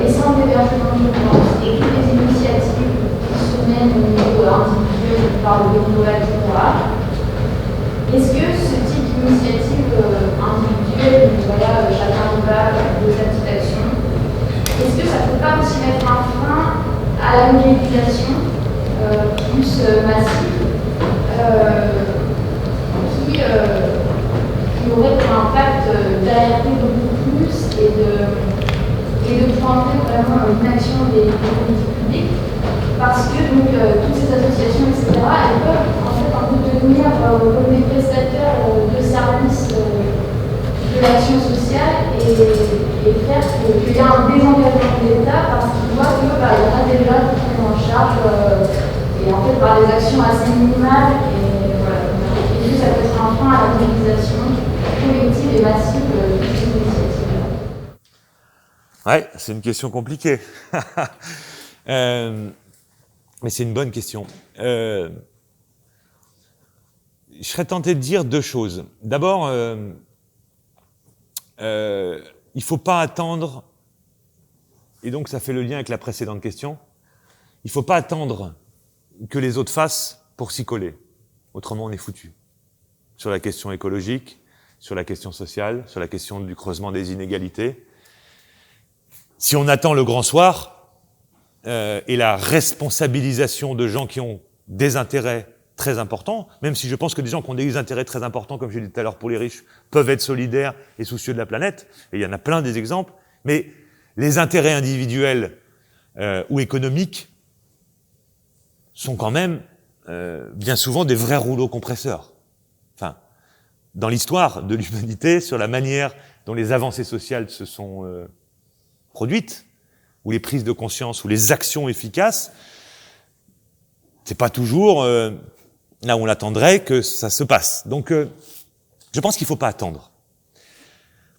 les centres d'hébergement d'urgence et toutes les initiatives qui se mènent au niveau individuel par le bénévolat, etc. Est-ce que ce type d'initiative individuelle, voilà, chacun y va, de satisfaction, est-ce que ça ne peut pas aussi mettre un frein à la mobilisation plus massive qui aurait pour impact d'alerter beaucoup plus et de pointer vraiment une action des politiques publiques parce que donc, toutes ces associations, etc., elles peuvent en fait un peu devenir comme des prestataires de services de l'action sociale et faire qu'il y a un désengagement de l'État parce qu'il voit qu'il y en a déjà qui prennent en charge et en fait par des actions assez minimales et voilà. Et puis ça peut être un frein à la mobilisation collective et massive de ces initiatives-là. Ouais, c'est une question compliquée. Mais c'est une bonne question. Je serais tenté de dire deux choses. D'abord, il ne faut pas attendre, et donc ça fait le lien avec la précédente question, il ne faut pas attendre que les autres fassent pour s'y coller. Autrement, on est foutu. Sur la question écologique, sur la question sociale, sur la question du creusement des inégalités. Si on attend le grand soir, et la responsabilisation de gens qui ont des intérêts très importants, même si je pense que des gens qui ont des intérêts très importants, comme je l'ai dit tout à l'heure pour les riches, peuvent être solidaires et soucieux de la planète, et il y en a plein des exemples, mais les intérêts individuels ou économiques sont quand même bien souvent des vrais rouleaux compresseurs. Enfin, dans l'histoire de l'humanité, sur la manière dont les avancées sociales se sont produites, ou les prises de conscience, ou les actions efficaces, c'est pas toujours là où on attendrait que ça se passe. Donc, je pense qu'il faut pas attendre.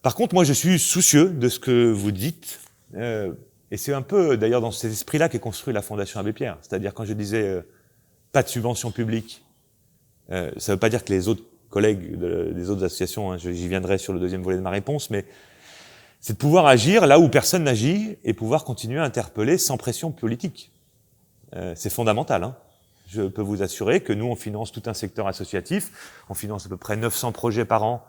Par contre, moi, je suis soucieux de ce que vous dites, et c'est un peu, d'ailleurs, dans cet esprit-là qu'est construit la Fondation Abbé Pierre. C'est-à-dire, quand je disais pas de subvention publique, ça veut pas dire que les autres collègues des autres associations, hein, j'y viendrai sur le deuxième volet de ma réponse, mais c'est de pouvoir agir là où personne n'agit et pouvoir continuer à interpeller sans pression politique. C'est fondamental. Hein. Je peux vous assurer que nous, on finance tout un secteur associatif. On finance à peu près 900 projets par an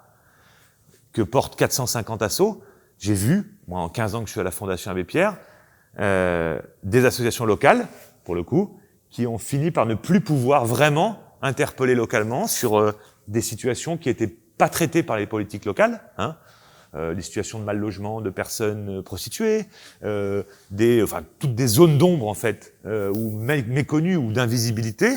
que portent 450 assos. J'ai vu, moi, en 15 ans que je suis à la Fondation Abbé Pierre, des associations locales, pour le coup, qui ont fini par ne plus pouvoir vraiment interpeller localement sur des situations qui n'étaient pas traitées par les politiques locales, hein. Les situations de mal logement de personnes prostituées, toutes des zones d'ombre en fait, ou méconnues ou d'invisibilité.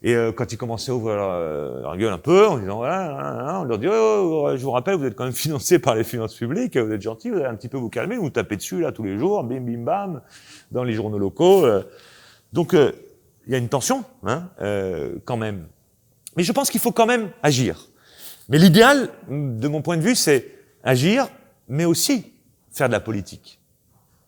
Et quand ils commençaient à ouvrir leur gueule un peu, en disant voilà, on leur dit je vous rappelle, vous êtes quand même financé par les finances publiques, vous êtes gentils, vous allez un petit peu vous calmer, vous tapez dessus là tous les jours, bim bim bam, dans les journaux locaux. Donc il y a une tension, hein, quand même. Mais je pense qu'il faut quand même agir. Mais l'idéal, de mon point de vue, c'est agir, mais aussi faire de la politique.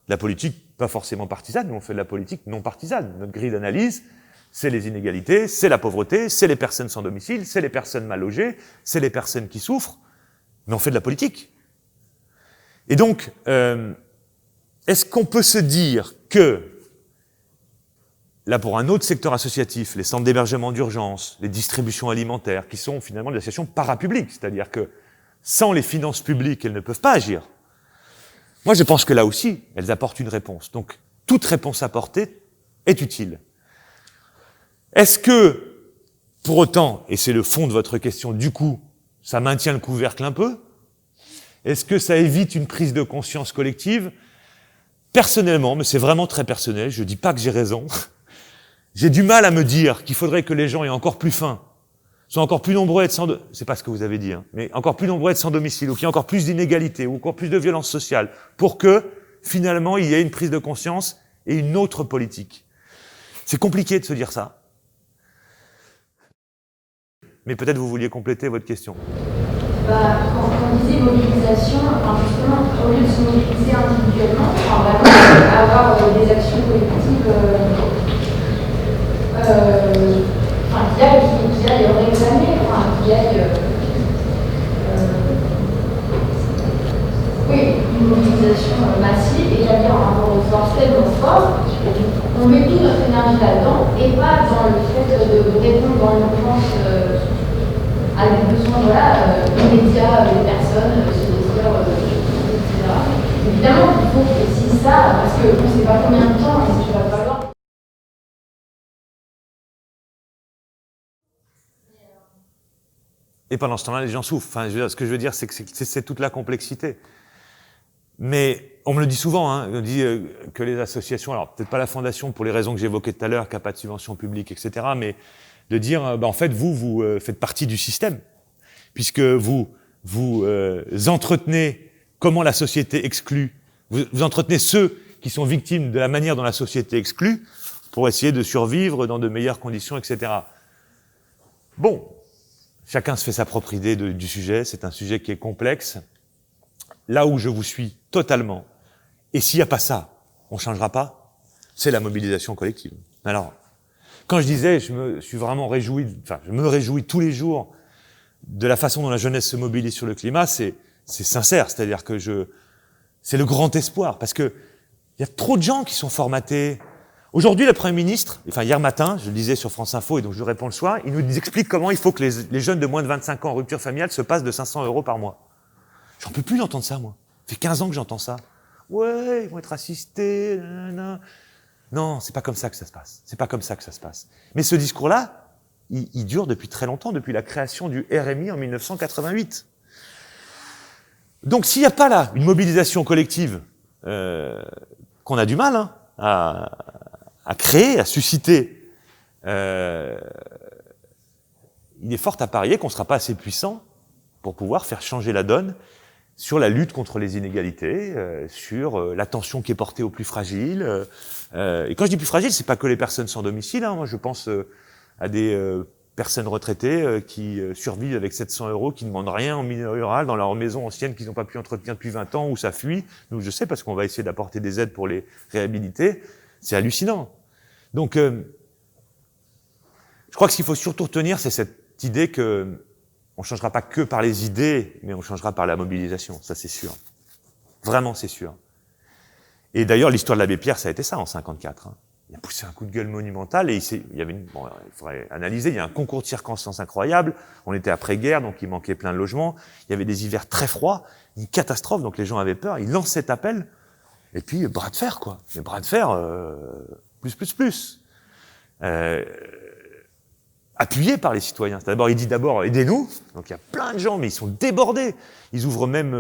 De la politique, pas forcément partisane, mais on fait de la politique non partisane. Notre grille d'analyse, c'est les inégalités, c'est la pauvreté, c'est les personnes sans domicile, c'est les personnes mal logées, c'est les personnes qui souffrent, mais on fait de la politique. Et donc, est-ce qu'on peut se dire que, là pour un autre secteur associatif, les centres d'hébergement d'urgence, les distributions alimentaires, qui sont finalement des associations parapubliques, c'est-à-dire que sans les finances publiques, elles ne peuvent pas agir. Moi, je pense que là aussi, elles apportent une réponse. Donc, toute réponse apportée est utile. Est-ce que, pour autant, et c'est le fond de votre question, du coup, ça maintient le couvercle un peu? Est-ce que ça évite une prise de conscience collective? Personnellement, mais c'est vraiment très personnel, je dis pas que j'ai raison, j'ai du mal à me dire qu'il faudrait que les gens aient encore plus faim, soient encore plus nombreux à être sans c'est pas ce que vous avez dit, hein, mais encore plus nombreux à être sans domicile, ou qu'il y ait encore plus d'inégalités, ou encore plus de violences sociales, pour que, finalement, il y ait une prise de conscience et une autre politique. C'est compliqué de se dire ça. Mais peut-être vous vouliez compléter votre question. Quand on disait mobilisation, justement, au lieu de se mobiliser individuellement, vraiment avoir des actions collectives qui aillent réclamer, qui aillent une mobilisation massive, et j'allais en rapport aux forces faibles, aux forts, on met toute notre énergie là-dedans, et pas dans le fait de répondre dans l'urgence à des besoins immédiats des personnes, c'est-à-dire, etc. Évidemment, il faut préciser ça, parce qu'on ne sait pas combien de temps il va falloir. Et pendant ce temps-là, les gens souffrent. Enfin, ce que je veux dire, c'est que c'est toute la complexité. Mais on me le dit souvent, hein, on me dit que les associations, alors peut-être pas la fondation pour les raisons que j'évoquais tout à l'heure, qui n'a pas de subvention publique, etc., mais de dire, en fait, vous faites partie du système, puisque vous entretenez comment la société exclut, vous entretenez ceux qui sont victimes de la manière dont la société exclut, pour essayer de survivre dans de meilleures conditions, etc. Bon, chacun se fait sa propre idée du sujet, c'est un sujet qui est complexe. Là où je vous suis totalement, et s'il n'y a pas ça, on ne changera pas, c'est la mobilisation collective. Alors, quand je disais, je me réjouis tous les jours de la façon dont la jeunesse se mobilise sur le climat, c'est sincère, c'est-à-dire que c'est le grand espoir, parce que il y a trop de gens qui sont formatés. Aujourd'hui, le Premier ministre, enfin hier matin, je le disais sur France Info et donc je lui réponds le soir, il nous explique comment il faut que les jeunes de moins de 25 ans en rupture familiale se passent de 500 € par mois. J'en peux plus d'entendre ça, moi. Ça fait 15 ans que j'entends ça. Ouais, ils vont être assistés, nanana. Non, c'est pas comme ça que ça se passe. C'est pas comme ça que ça se passe. Mais ce discours-là, il dure depuis très longtemps, depuis la création du RMI en 1988. Donc s'il n'y a pas là une mobilisation collective qu'on a du mal à créer, à susciter, il est fort à parier qu'on ne sera pas assez puissant pour pouvoir faire changer la donne sur la lutte contre les inégalités, sur l'attention qui est portée aux plus fragiles. Et quand je dis plus fragiles, c'est pas que les personnes sans domicile. Hein. Moi, je pense à des personnes retraitées qui survivent avec 700 €, qui ne demandent rien en milieu rural, dans leur maison ancienne qu'ils n'ont pas pu entretenir depuis 20 ans, où ça fuit. Nous, je sais, parce qu'on va essayer d'apporter des aides pour les réhabiliter. C'est hallucinant. Donc, je crois que ce qu'il faut surtout retenir, c'est cette idée que on ne changera pas que par les idées, mais on changera par la mobilisation, ça c'est sûr. Vraiment, c'est sûr. Et d'ailleurs, l'histoire de l'abbé Pierre, ça a été ça en 54. Hein. Il a poussé un coup de gueule monumental et il y avait il faudrait analyser, il y a un concours de circonstances incroyable. On était après-guerre, donc il manquait plein de logements. Il y avait des hivers très froids, une catastrophe, donc les gens avaient peur. Ils lancent cet appel, et puis bras de fer, quoi. Mais bras de fer, plus. Appuyé par les citoyens. D'abord, il dit aidez-nous. Donc il y a plein de gens, mais ils sont débordés. Ils ouvrent même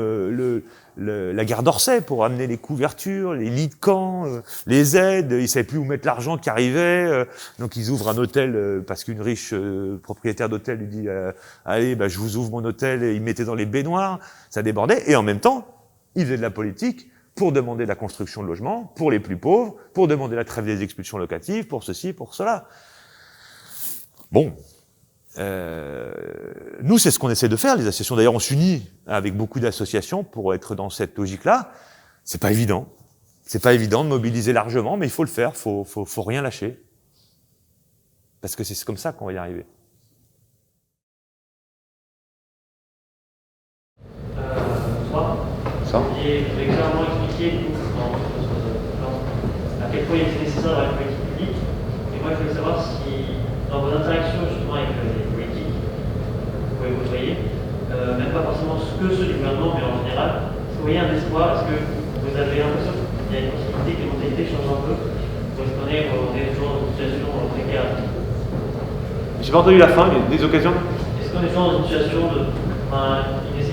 la gare d'Orsay pour amener les couvertures, les lits de camp, les aides. Ils savaient plus où mettre l'argent qui arrivait. Donc ils ouvrent un hôtel parce qu'une riche propriétaire d'hôtel lui dit allez, je vous ouvre mon hôtel, et ils mettaient dans les baignoires. Ça débordait. Et en même temps, ils faisaient de la politique pour demander la construction de logements pour les plus pauvres, pour demander la trêve des expulsions locatives, pour ceci, pour cela. Bon, nous, c'est ce qu'on essaie de faire, les associations. D'ailleurs, on s'unit avec beaucoup d'associations pour être dans cette logique-là. C'est pas évident. C'est pas évident de mobiliser largement, mais il faut le faire. Faut rien lâcher. Parce que c'est comme ça qu'on va y arriver. Bonsoir. Ça. Et vous avez clairement expliqué à quel point il était nécessaire d'avoir une politique publique. Et moi, je voulais savoir si, dans vos interactions justement avec les politiques, vous pouvez vous voyez, même pas forcément que ceux du gouvernement, mais en général, est-ce que vous voyez un espoir? Est-ce que vous avez l'impression qu'il y a une possibilité que les mentalités changent un peu? Ou est-ce qu'on est toujours dans une situation précaire? J'ai pas entendu la fin, mais des occasions. Est-ce qu'on est toujours dans une situation de. Est-ce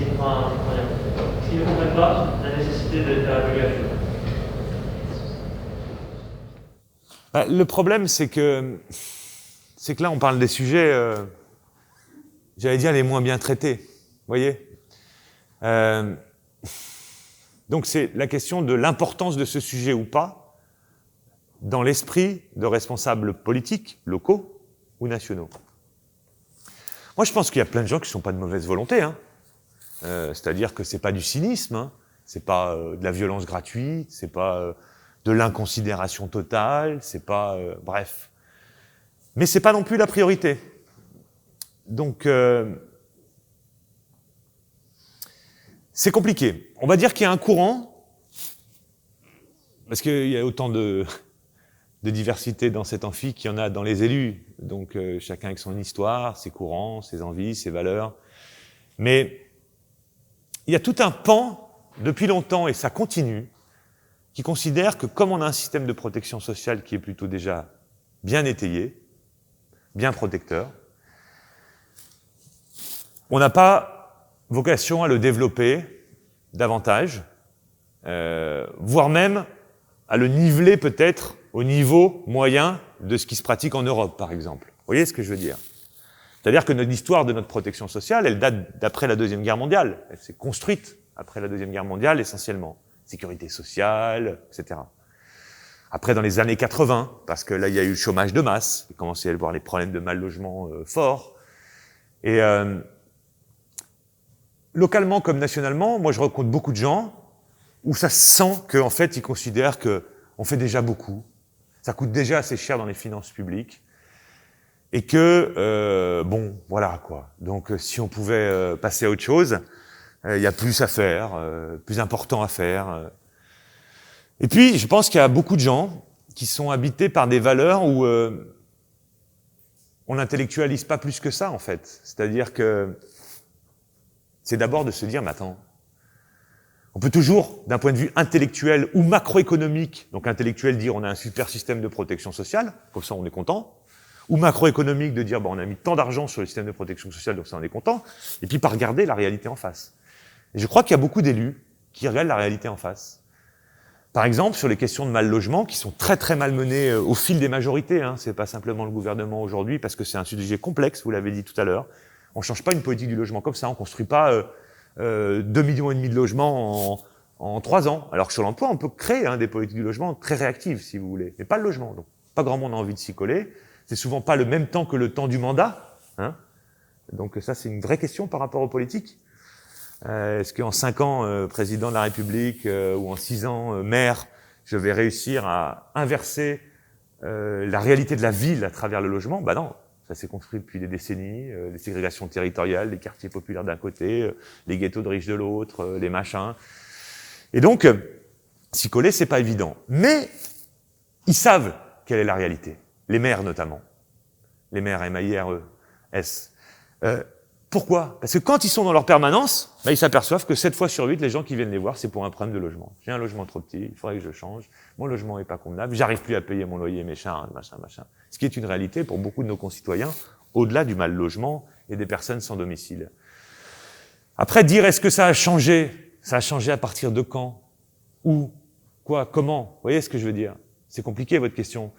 qu'ils ne comprennent pas la nécessité de faire l'évaluation? Le problème, c'est que là, on parle des sujets, j'allais dire, les moins bien traités. Vous voyez ? Donc, c'est la question de l'importance de ce sujet ou pas dans l'esprit de responsables politiques, locaux ou nationaux. Moi, je pense qu'il y a plein de gens qui ne sont pas de mauvaise volonté. Hein. C'est-à-dire que c'est pas du cynisme, hein. C'est pas de la violence gratuite, c'est pas de l'inconsidération totale, c'est pas... bref. Mais c'est pas non plus la priorité. Donc, c'est compliqué. On va dire qu'il y a un courant, parce qu'il y a autant de diversité dans cet amphi qu'il y en a dans les élus. Donc, chacun avec son histoire, ses courants, ses envies, ses valeurs. Mais il y a tout un pan, depuis longtemps, et ça continue, qui considère que comme on a un système de protection sociale qui est plutôt déjà bien étayé, bien protecteur, on n'a pas vocation à le développer davantage, voire même à le niveler peut-être au niveau moyen de ce qui se pratique en Europe, par exemple. Vous voyez ce que je veux dire? C'est-à-dire que l'histoire de notre protection sociale, elle date d'après la Deuxième Guerre mondiale. Elle s'est construite après la Deuxième Guerre mondiale, essentiellement. Sécurité sociale, etc. Après, dans les années 80, parce que là, il y a eu le chômage de masse, il commençait à y avoir les problèmes de mal-logement forts. Et localement comme nationalement, moi, je rencontre beaucoup de gens où ça se sent qu'en fait, ils considèrent qu'on fait déjà beaucoup, ça coûte déjà assez cher dans les finances publiques, et que, bon, voilà, quoi. Donc, si on pouvait passer à autre chose, il y a plus à faire, plus important à faire. Et puis, je pense qu'il y a beaucoup de gens qui sont habités par des valeurs où on n'intellectualise pas plus que ça, en fait. C'est-à-dire que c'est d'abord de se dire, mais attends, on peut toujours, d'un point de vue intellectuel ou macroéconomique, donc intellectuel, dire on a un super système de protection sociale, comme ça on est content, ou macroéconomique, de dire bon, on a mis tant d'argent sur le système de protection sociale, donc ça on est content, et puis pas regarder la réalité en face. Et je crois qu'il y a beaucoup d'élus qui regardent la réalité en face. Par exemple, sur les questions de mal-logement, qui sont très très mal menées au fil des majorités, hein, c'est pas simplement le gouvernement aujourd'hui, parce que c'est un sujet complexe, vous l'avez dit tout à l'heure. On change pas une politique du logement comme ça, on construit pas 2,5 millions de logements en 3 ans. Alors que sur l'emploi, on peut créer des politiques du logement très réactives, si vous voulez, mais pas le logement. Donc, pas grand monde a envie de s'y coller. C'est souvent pas le même temps que le temps du mandat. Hein. Donc ça, c'est une vraie question par rapport aux politiques. Est-ce qu'en 5 ans, président de la République, ou en 6 ans, maire, je vais réussir à inverser la réalité de la ville à travers le logement? Bah non. Ça s'est construit depuis des décennies, les ségrégations territoriales, les quartiers populaires d'un côté, les ghettos de riches de l'autre, les machins. Et donc, s'y coller, c'est pas évident. Mais ils savent quelle est la réalité. Les maires notamment. Les maires M-A-I-R-E-S. Pourquoi? Parce que quand ils sont dans leur permanence, ils s'aperçoivent que 7 fois sur 8, les gens qui viennent les voir, c'est pour un problème de logement. J'ai un logement trop petit, il faudrait que je change. Mon logement est pas convenable, j'arrive plus à payer mon loyer, machin. Ce qui est une réalité pour beaucoup de nos concitoyens, au-delà du mal-logement et des personnes sans domicile. Après, dire est-ce que ça a changé? Ça a changé à partir de quand? Où? Quoi? Comment? Vous voyez ce que je veux dire? C'est compliqué, votre question.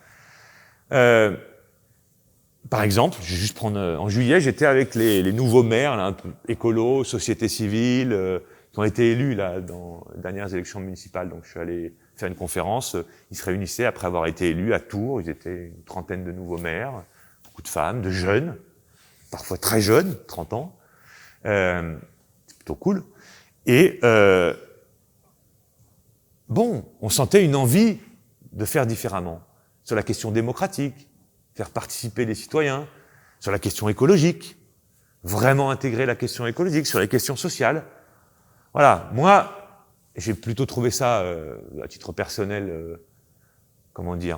Par exemple, je vais juste prendre, en juillet, j'étais avec les nouveaux maires, là, un peu écolos, société civile, qui ont été élus là dans les dernières élections municipales. Donc je suis allé faire une conférence. Ils se réunissaient après avoir été élus à Tours. Ils étaient une trentaine de nouveaux maires, beaucoup de femmes, de jeunes, parfois très jeunes, 30 ans. C'est plutôt cool. Et bon, on sentait une envie de faire différemment sur la question démocratique. Faire participer les citoyens, sur la question écologique, vraiment intégrer la question écologique, sur les questions sociales. Voilà, moi, j'ai plutôt trouvé ça, à titre personnel,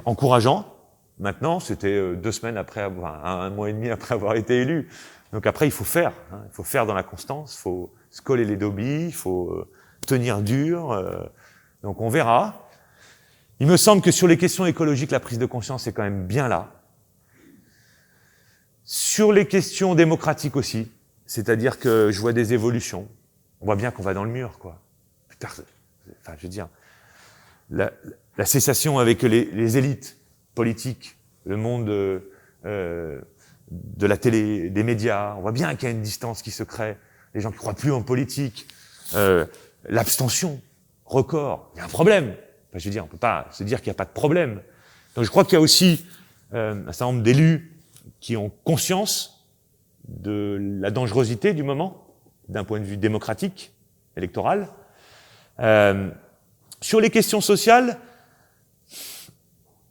encourageant. Maintenant, c'était 2 semaines après, 1 mois et demi après avoir été élu. Donc après, il faut faire. Il faut faire dans la constance, il faut se coller les dobis, il faut tenir dur. Donc on verra. Il me semble que sur les questions écologiques, la prise de conscience est quand même bien là. Sur les questions démocratiques aussi, c'est-à-dire que je vois des évolutions. On voit bien qu'on va dans le mur, quoi. Putain, enfin, je veux dire, la cessation avec les élites politiques, le monde de la télé, des médias, on voit bien qu'il y a une distance qui se crée. Les gens qui croient plus en politique, l'abstention, record, il y a un problème. Enfin, je veux dire, on peut pas se dire qu'il n'y a pas de problème. Donc je crois qu'il y a aussi un certain nombre d'élus qui ont conscience de la dangerosité du moment, d'un point de vue démocratique, électoral. Sur les questions sociales,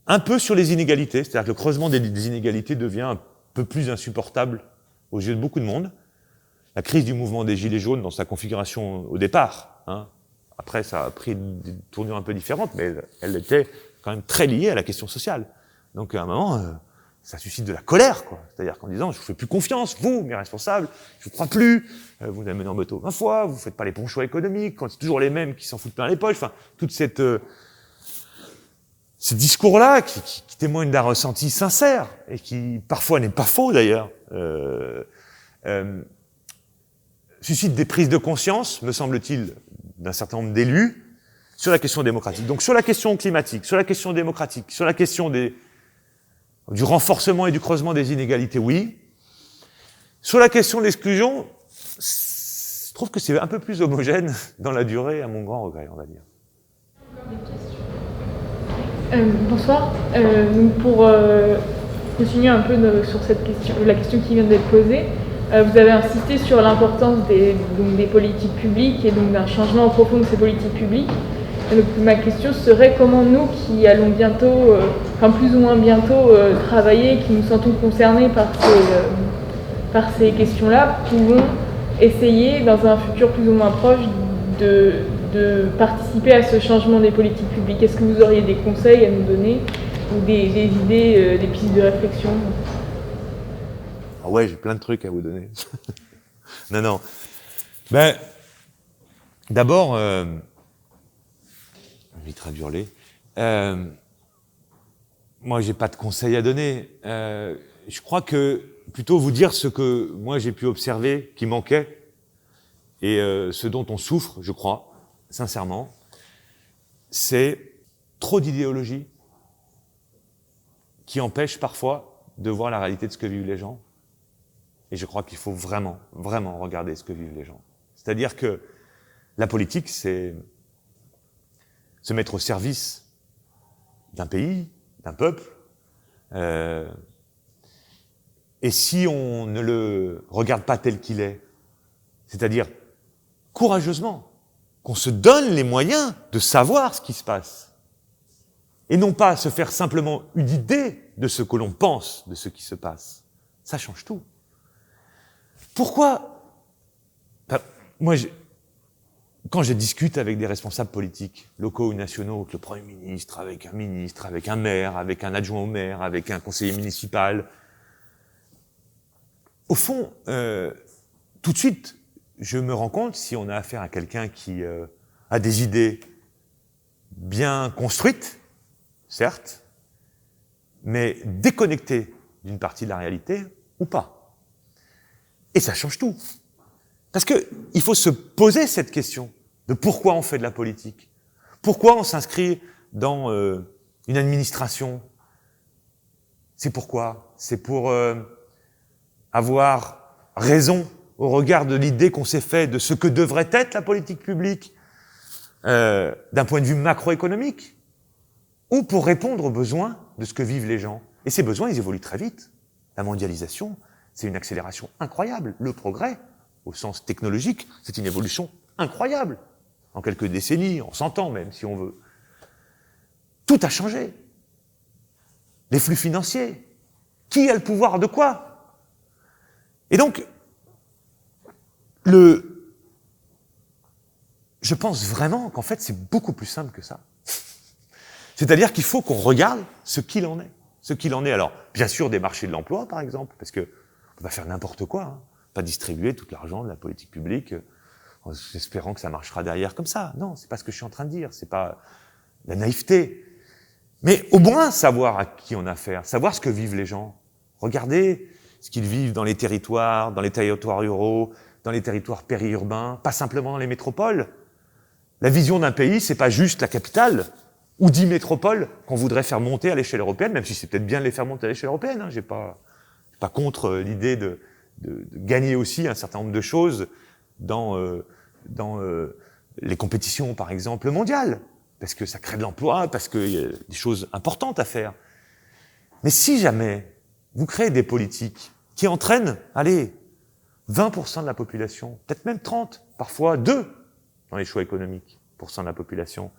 un peu sur les inégalités, c'est-à-dire que le creusement des inégalités devient un peu plus insupportable aux yeux de beaucoup de monde. La crise du mouvement des Gilets jaunes dans sa configuration au départ, après ça a pris des tournures un peu différentes, mais elle était quand même très liée à la question sociale. Donc à un moment... ça suscite de la colère, quoi. C'est-à-dire qu'en disant, je vous fais plus confiance, vous, mes responsables, je vous crois plus, vous avez mené en bateau 20 fois, vous faites pas les bons choix économiques, quand c'est toujours les mêmes qui s'en foutent plein les poches, enfin, toute ce discours-là, qui témoigne d'un ressenti sincère, et qui, parfois, n'est pas faux, d'ailleurs, suscite des prises de conscience, me semble-t-il, d'un certain nombre d'élus, sur la question démocratique. Donc sur la question climatique, sur la question démocratique, sur la question du renforcement et du creusement des inégalités, oui. Sur la question de l'exclusion, je trouve que c'est un peu plus homogène dans la durée, à mon grand regret, on va dire. Bonsoir. Pour continuer un peu sur cette question, la question qui vient d'être posée, vous avez insisté sur l'importance des politiques publiques et donc d'un changement profond de ces politiques publiques. Et donc, ma question serait comment nous, qui allons bientôt, plus ou moins bientôt, travailler, qui nous sentons concernés par ces questions-là, pouvons essayer, dans un futur plus ou moins proche, de participer à ce changement des politiques publiques. Est-ce que vous auriez des conseils à nous donner ou des idées, des pistes de réflexion? Ah ouais, j'ai plein de trucs à vous donner. Non. Ben, d'abord, je vais traduire les. Moi, j'ai pas de conseils à donner. Je crois que plutôt vous dire ce que moi j'ai pu observer qui manquait et ce dont on souffre, je crois, sincèrement, c'est trop d'idéologie qui empêche parfois de voir la réalité de ce que vivent les gens. Et je crois qu'il faut vraiment, vraiment regarder ce que vivent les gens. C'est-à-dire que la politique, c'est se mettre au service d'un pays, d'un peuple. Et si on ne le regarde pas tel qu'il est, c'est-à-dire courageusement, qu'on se donne les moyens de savoir ce qui se passe, et non pas se faire simplement une idée de ce que l'on pense de ce qui se passe, ça change tout. Pourquoi moi, quand je discute avec des responsables politiques, locaux ou nationaux, avec le Premier ministre, avec un maire, avec un adjoint au maire, avec un conseiller municipal, au fond, tout de suite, je me rends compte, si on a affaire à quelqu'un qui a des idées bien construites, certes, mais déconnectées d'une partie de la réalité, ou pas. Et ça change tout. Parce que il faut se poser cette question de pourquoi on fait de la politique. Pourquoi on s'inscrit dans une administration. C'est pourquoi. C'est pour avoir raison au regard de l'idée qu'on s'est fait de ce que devrait être la politique publique d'un point de vue macroéconomique, ou pour répondre aux besoins de ce que vivent les gens. Et ces besoins, ils évoluent très vite. La mondialisation, c'est une accélération incroyable. Le progrès, au sens technologique, c'est une évolution incroyable. En quelques décennies, en 100 ans même, si on veut. Tout a changé. Les flux financiers. Qui a le pouvoir de quoi? Et donc, je pense vraiment qu'en fait, c'est beaucoup plus simple que ça. C'est-à-dire qu'il faut qu'on regarde ce qu'il en est. Ce qu'il en est, alors, bien sûr, des marchés de l'emploi, par exemple, parce que on va faire n'importe quoi, hein. Pas distribuer tout l'argent de la politique publique en espérant que ça marchera derrière comme ça. Non, c'est pas ce que je suis en train de dire, c'est pas la naïveté. Mais au moins savoir à qui on a affaire, savoir ce que vivent les gens. Regardez ce qu'ils vivent dans les territoires ruraux, dans les territoires périurbains, pas simplement dans les métropoles. La vision d'un pays, c'est pas juste la capitale ou 10 métropoles qu'on voudrait faire monter à l'échelle européenne, même si c'est peut-être bien de les faire monter à l'échelle européenne, hein. J'ai pas contre l'idée de gagner aussi un certain nombre de choses dans les compétitions, par exemple, mondiales, parce que ça crée de l'emploi, parce qu'il y a des choses importantes à faire. Mais si jamais vous créez des politiques qui entraînent, 20% de la population, peut-être même 30%, parfois 2% dans les choix économiques, % de la population,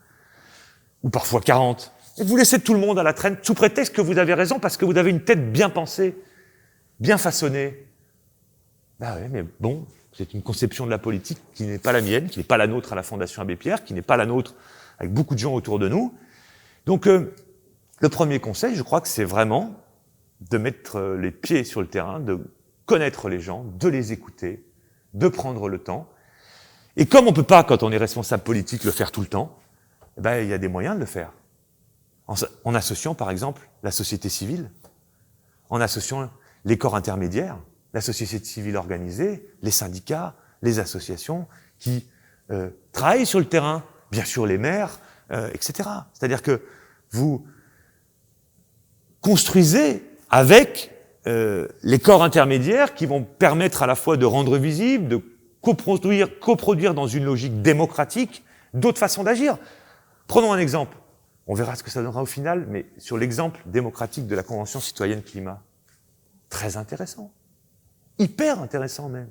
ou parfois 40%, et vous laissez tout le monde à la traîne, sous prétexte que vous avez raison, parce que vous avez une tête bien pensée, bien façonnée. Ben oui, mais bon, c'est une conception de la politique qui n'est pas la mienne, qui n'est pas la nôtre à la Fondation Abbé Pierre, qui n'est pas la nôtre avec beaucoup de gens autour de nous. Donc, le premier conseil, je crois que c'est vraiment de mettre les pieds sur le terrain, de connaître les gens, de les écouter, de prendre le temps. Et comme on peut pas, quand on est responsable politique, le faire tout le temps, il y a des moyens de le faire. En associant, par exemple, la société civile, en associant les corps intermédiaires, la société civile organisée, les syndicats, les associations qui travaillent sur le terrain, bien sûr les maires, etc. C'est-à-dire que vous construisez avec les corps intermédiaires qui vont permettre à la fois de rendre visible, de coproduire dans une logique démocratique d'autres façons d'agir. Prenons un exemple. On verra ce que ça donnera au final, mais sur l'exemple démocratique de la Convention citoyenne climat. Très intéressant. Hyper intéressant même.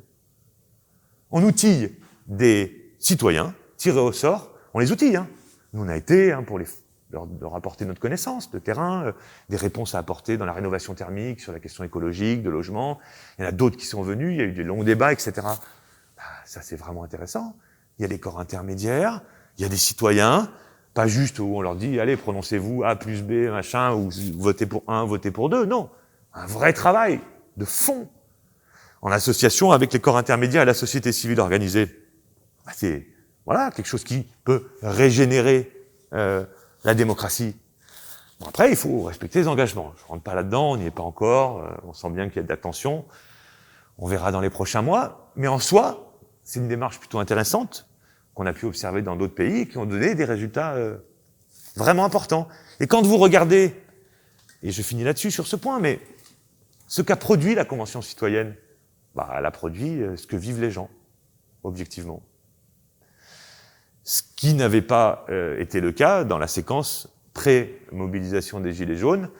On outille des citoyens, tirés au sort, on les outille. Nous, on a été pour leur apporter notre connaissance de terrain, des réponses à apporter dans la rénovation thermique, sur la question écologique, de logement. Il y en a d'autres qui sont venus, il y a eu des longs débats, etc. Ça, c'est vraiment intéressant. Il y a des corps intermédiaires, il y a des citoyens, pas juste où on leur dit, allez, prononcez-vous A plus B, machin, ou votez pour un, votez pour deux. Non, un vrai travail de fond, en association avec les corps intermédiaires et la société civile organisée. C'est quelque chose qui peut régénérer la démocratie. Bon, après, il faut respecter les engagements. Je ne rentre pas là-dedans, on n'y est pas encore, on sent bien qu'il y a de la tension. On verra dans les prochains mois. Mais en soi, c'est une démarche plutôt intéressante qu'on a pu observer dans d'autres pays et qui ont donné des résultats vraiment importants. Et quand vous regardez, et je finis là-dessus sur ce point, mais ce qu'a produit la Convention citoyenne, elle a produit ce que vivent les gens, objectivement. Ce qui n'avait pas été le cas dans la séquence pré-mobilisation des Gilets jaunes,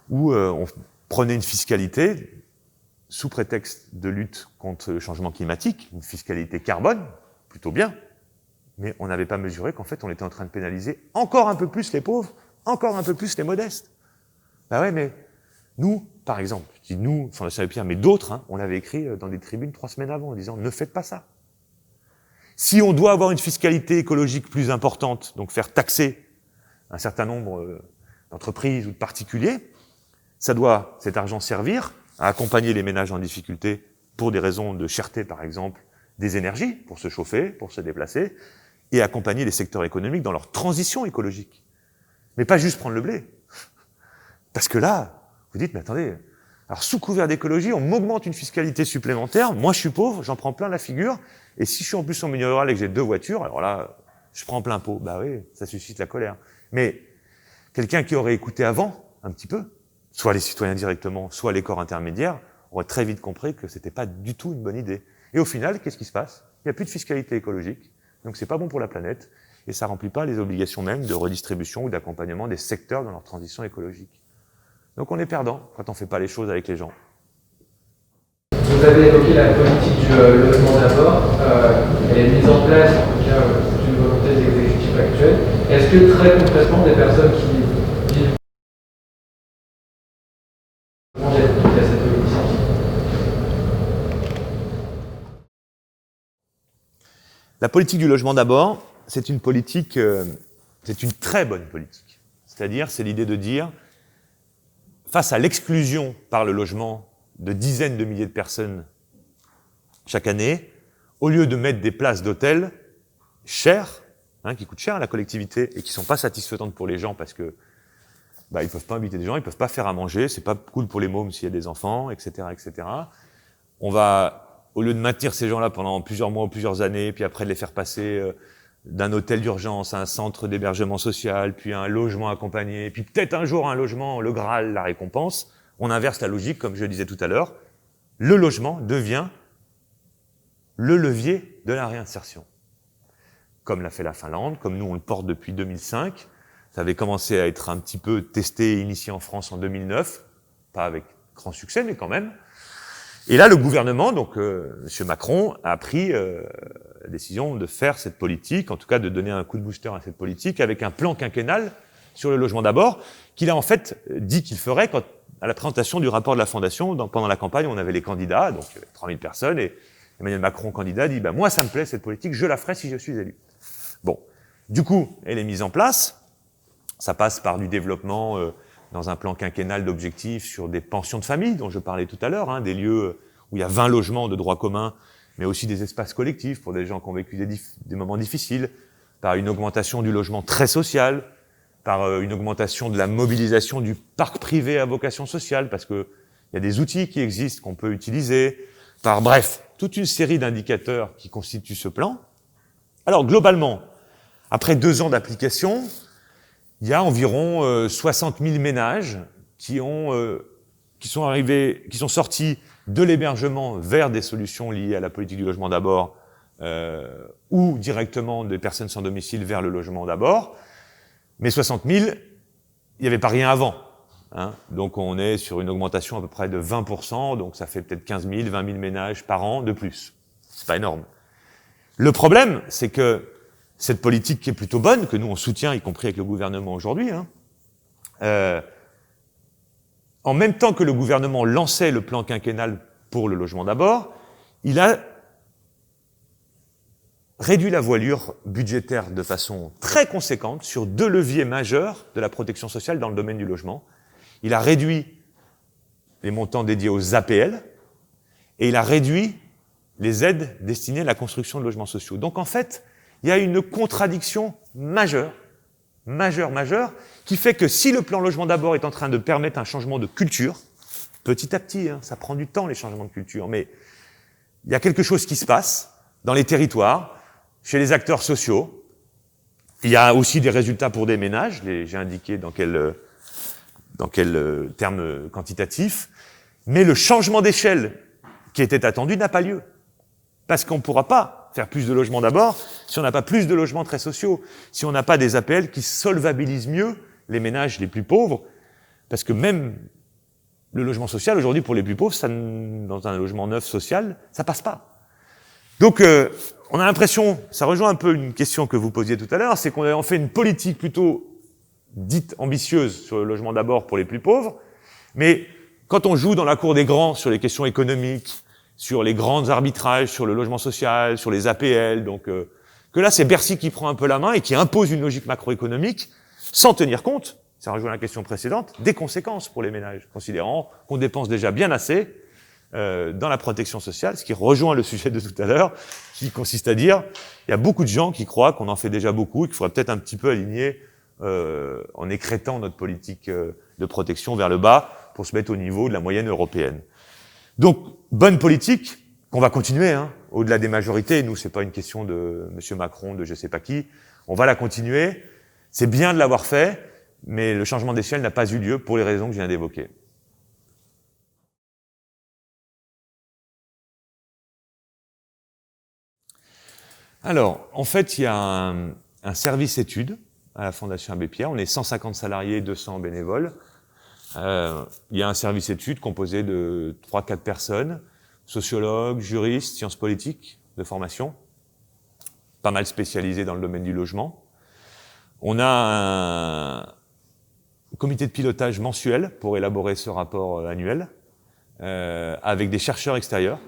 où on prenait une fiscalité sous prétexte de lutte contre le changement climatique, une fiscalité carbone, plutôt bien, mais on n'avait pas mesuré qu'en fait on était en train de pénaliser encore un peu plus les pauvres, encore un peu plus les modestes. Mais nous, par exemple, je dis nous, Fondation Abbé Pierre, mais d'autres, on l'avait écrit dans des tribunes 3 semaines avant en disant « ne faites pas ça ». Si on doit avoir une fiscalité écologique plus importante, donc faire taxer un certain nombre d'entreprises ou de particuliers, ça doit, cet argent, servir à accompagner les ménages en difficulté pour des raisons de cherté, par exemple, des énergies, pour se chauffer, pour se déplacer, et accompagner les secteurs économiques dans leur transition écologique. Mais pas juste prendre le blé. Parce que là, vous dites, mais attendez, alors sous couvert d'écologie, on m'augmente une fiscalité supplémentaire, moi je suis pauvre, j'en prends plein la figure, et si je suis en plus en milieu rural et que j'ai 2 voitures, alors là, je prends plein pot. Oui, ça suscite la colère. Mais quelqu'un qui aurait écouté avant, un petit peu, soit les citoyens directement, soit les corps intermédiaires, aurait très vite compris que c'était pas du tout une bonne idée. Et au final, qu'est-ce qui se passe? Il n'y a plus de fiscalité écologique, donc c'est pas bon pour la planète, et ça remplit pas les obligations même de redistribution ou d'accompagnement des secteurs dans leur transition écologique. Donc on est perdant quand on fait pas les choses avec les gens. Vous avez évoqué la politique du logement d'abord. Elle est mise en place, en tout cas, c'est une volonté des exécutifs actuels. Est-ce que très concrètement, des personnes qui vivent à cette politique? La politique du logement d'abord, c'est une politique, c'est une très bonne politique. C'est-à-dire, c'est l'idée de dire, face à l'exclusion par le logement de dizaines de milliers de personnes chaque année, au lieu de mettre des places d'hôtel chères, qui coûtent cher à la collectivité et qui sont pas satisfaisantes pour les gens parce que ils peuvent pas inviter des gens, ils peuvent pas faire à manger, c'est pas cool pour les mômes s'il y a des enfants, etc., etc. On va, au lieu de maintenir ces gens-là pendant plusieurs mois ou plusieurs années, puis après de les faire passer d'un hôtel d'urgence à un centre d'hébergement social, puis à un logement accompagné, puis peut-être un jour un logement, le Graal, la récompense, on inverse la logique, comme je le disais tout à l'heure. Le logement devient le levier de la réinsertion. Comme l'a fait la Finlande, comme nous on le porte depuis 2005. Ça avait commencé à être un petit peu testé et initié en France en 2009. Pas avec grand succès, mais quand même. Et là, le gouvernement, donc M. Macron, a pris la décision de faire cette politique, en tout cas de donner un coup de booster à cette politique, avec un plan quinquennal sur le logement d'abord, qu'il a en fait dit qu'il ferait à la présentation du rapport de la Fondation. Pendant la campagne, on avait les candidats, donc 3000 personnes, et Emmanuel Macron, candidat, dit moi ça me plaît cette politique, je la ferai si je suis élu. Bon, du coup, elle est mise en place. Ça passe par du développement dans un plan quinquennal d'objectifs sur des pensions de famille, dont je parlais tout à l'heure, des lieux où il y a 20 logements de droit commun, mais aussi des espaces collectifs pour des gens qui ont vécu des moments difficiles, par une augmentation du logement très social, par une augmentation de la mobilisation du parc privé à vocation sociale, parce que il y a des outils qui existent qu'on peut utiliser, bref, toute une série d'indicateurs qui constituent ce plan. Alors, globalement, Après 2 ans d'application, il y a environ 60 000 ménages qui sont sortis de l'hébergement vers des solutions liées à la politique du logement d'abord, ou directement des personnes sans domicile vers le logement d'abord. Mais 60 000, il n'y avait pas rien avant. Hein. Donc on est sur une augmentation à peu près de 20%, donc ça fait peut-être 15 000, 20 000 ménages par an de plus. C'est pas énorme. Le problème, c'est que cette politique qui est plutôt bonne, que nous on soutient, y compris avec le gouvernement aujourd'hui, en même temps que le gouvernement lançait le plan quinquennal pour le logement d'abord, il a réduit la voilure budgétaire de façon très conséquente sur 2 leviers majeurs de la protection sociale dans le domaine du logement. Il a réduit les montants dédiés aux APL et il a réduit les aides destinées à la construction de logements sociaux. Donc en fait, il y a une contradiction majeure, qui fait que si le plan logement d'abord est en train de permettre un changement de culture, petit à petit, ça prend du temps les changements de culture, mais il y a quelque chose qui se passe dans les territoires, chez les acteurs sociaux. Il y a aussi des résultats pour des ménages, j'ai indiqué dans quel terme quantitatif, mais le changement d'échelle qui était attendu n'a pas lieu. Parce qu'on ne pourra pas faire plus de logements d'abord si on n'a pas plus de logements très sociaux, si on n'a pas des APL qui solvabilisent mieux les ménages les plus pauvres, parce que même le logement social, aujourd'hui, pour les plus pauvres, dans un logement neuf social, ça passe pas. Donc, on a l'impression, ça rejoint un peu une question que vous posiez tout à l'heure, c'est qu'on a fait une politique plutôt dite ambitieuse sur le logement d'abord pour les plus pauvres, mais quand on joue dans la cour des grands sur les questions économiques, sur les grands arbitrages, sur le logement social, sur les APL, donc que là c'est Bercy qui prend un peu la main et qui impose une logique macroéconomique sans tenir compte, ça rejoint la question précédente, des conséquences pour les ménages, considérant qu'on dépense déjà bien assez dans la protection sociale, ce qui rejoint le sujet de tout à l'heure, qui consiste à dire il y a beaucoup de gens qui croient qu'on en fait déjà beaucoup et qu'il faudrait peut-être un petit peu aligner en écrêtant notre politique de protection vers le bas pour se mettre au niveau de la moyenne européenne. Donc, bonne politique, qu'on va continuer, au-delà des majorités. Nous, c'est pas une question de M. Macron, de je sais pas qui. On va la continuer. C'est bien de l'avoir fait, mais le changement d'échelle n'a pas eu lieu pour les raisons que je viens d'évoquer. Alors, en fait, il y a un service études à la Fondation Abbé Pierre. On est 150 salariés, 200 bénévoles. Il y a un service études composé de 3-4 personnes, sociologues, juristes, sciences politiques de formation, pas mal spécialisés dans le domaine du logement. On a un comité de pilotage mensuel pour élaborer ce rapport annuel, avec des chercheurs extérieurs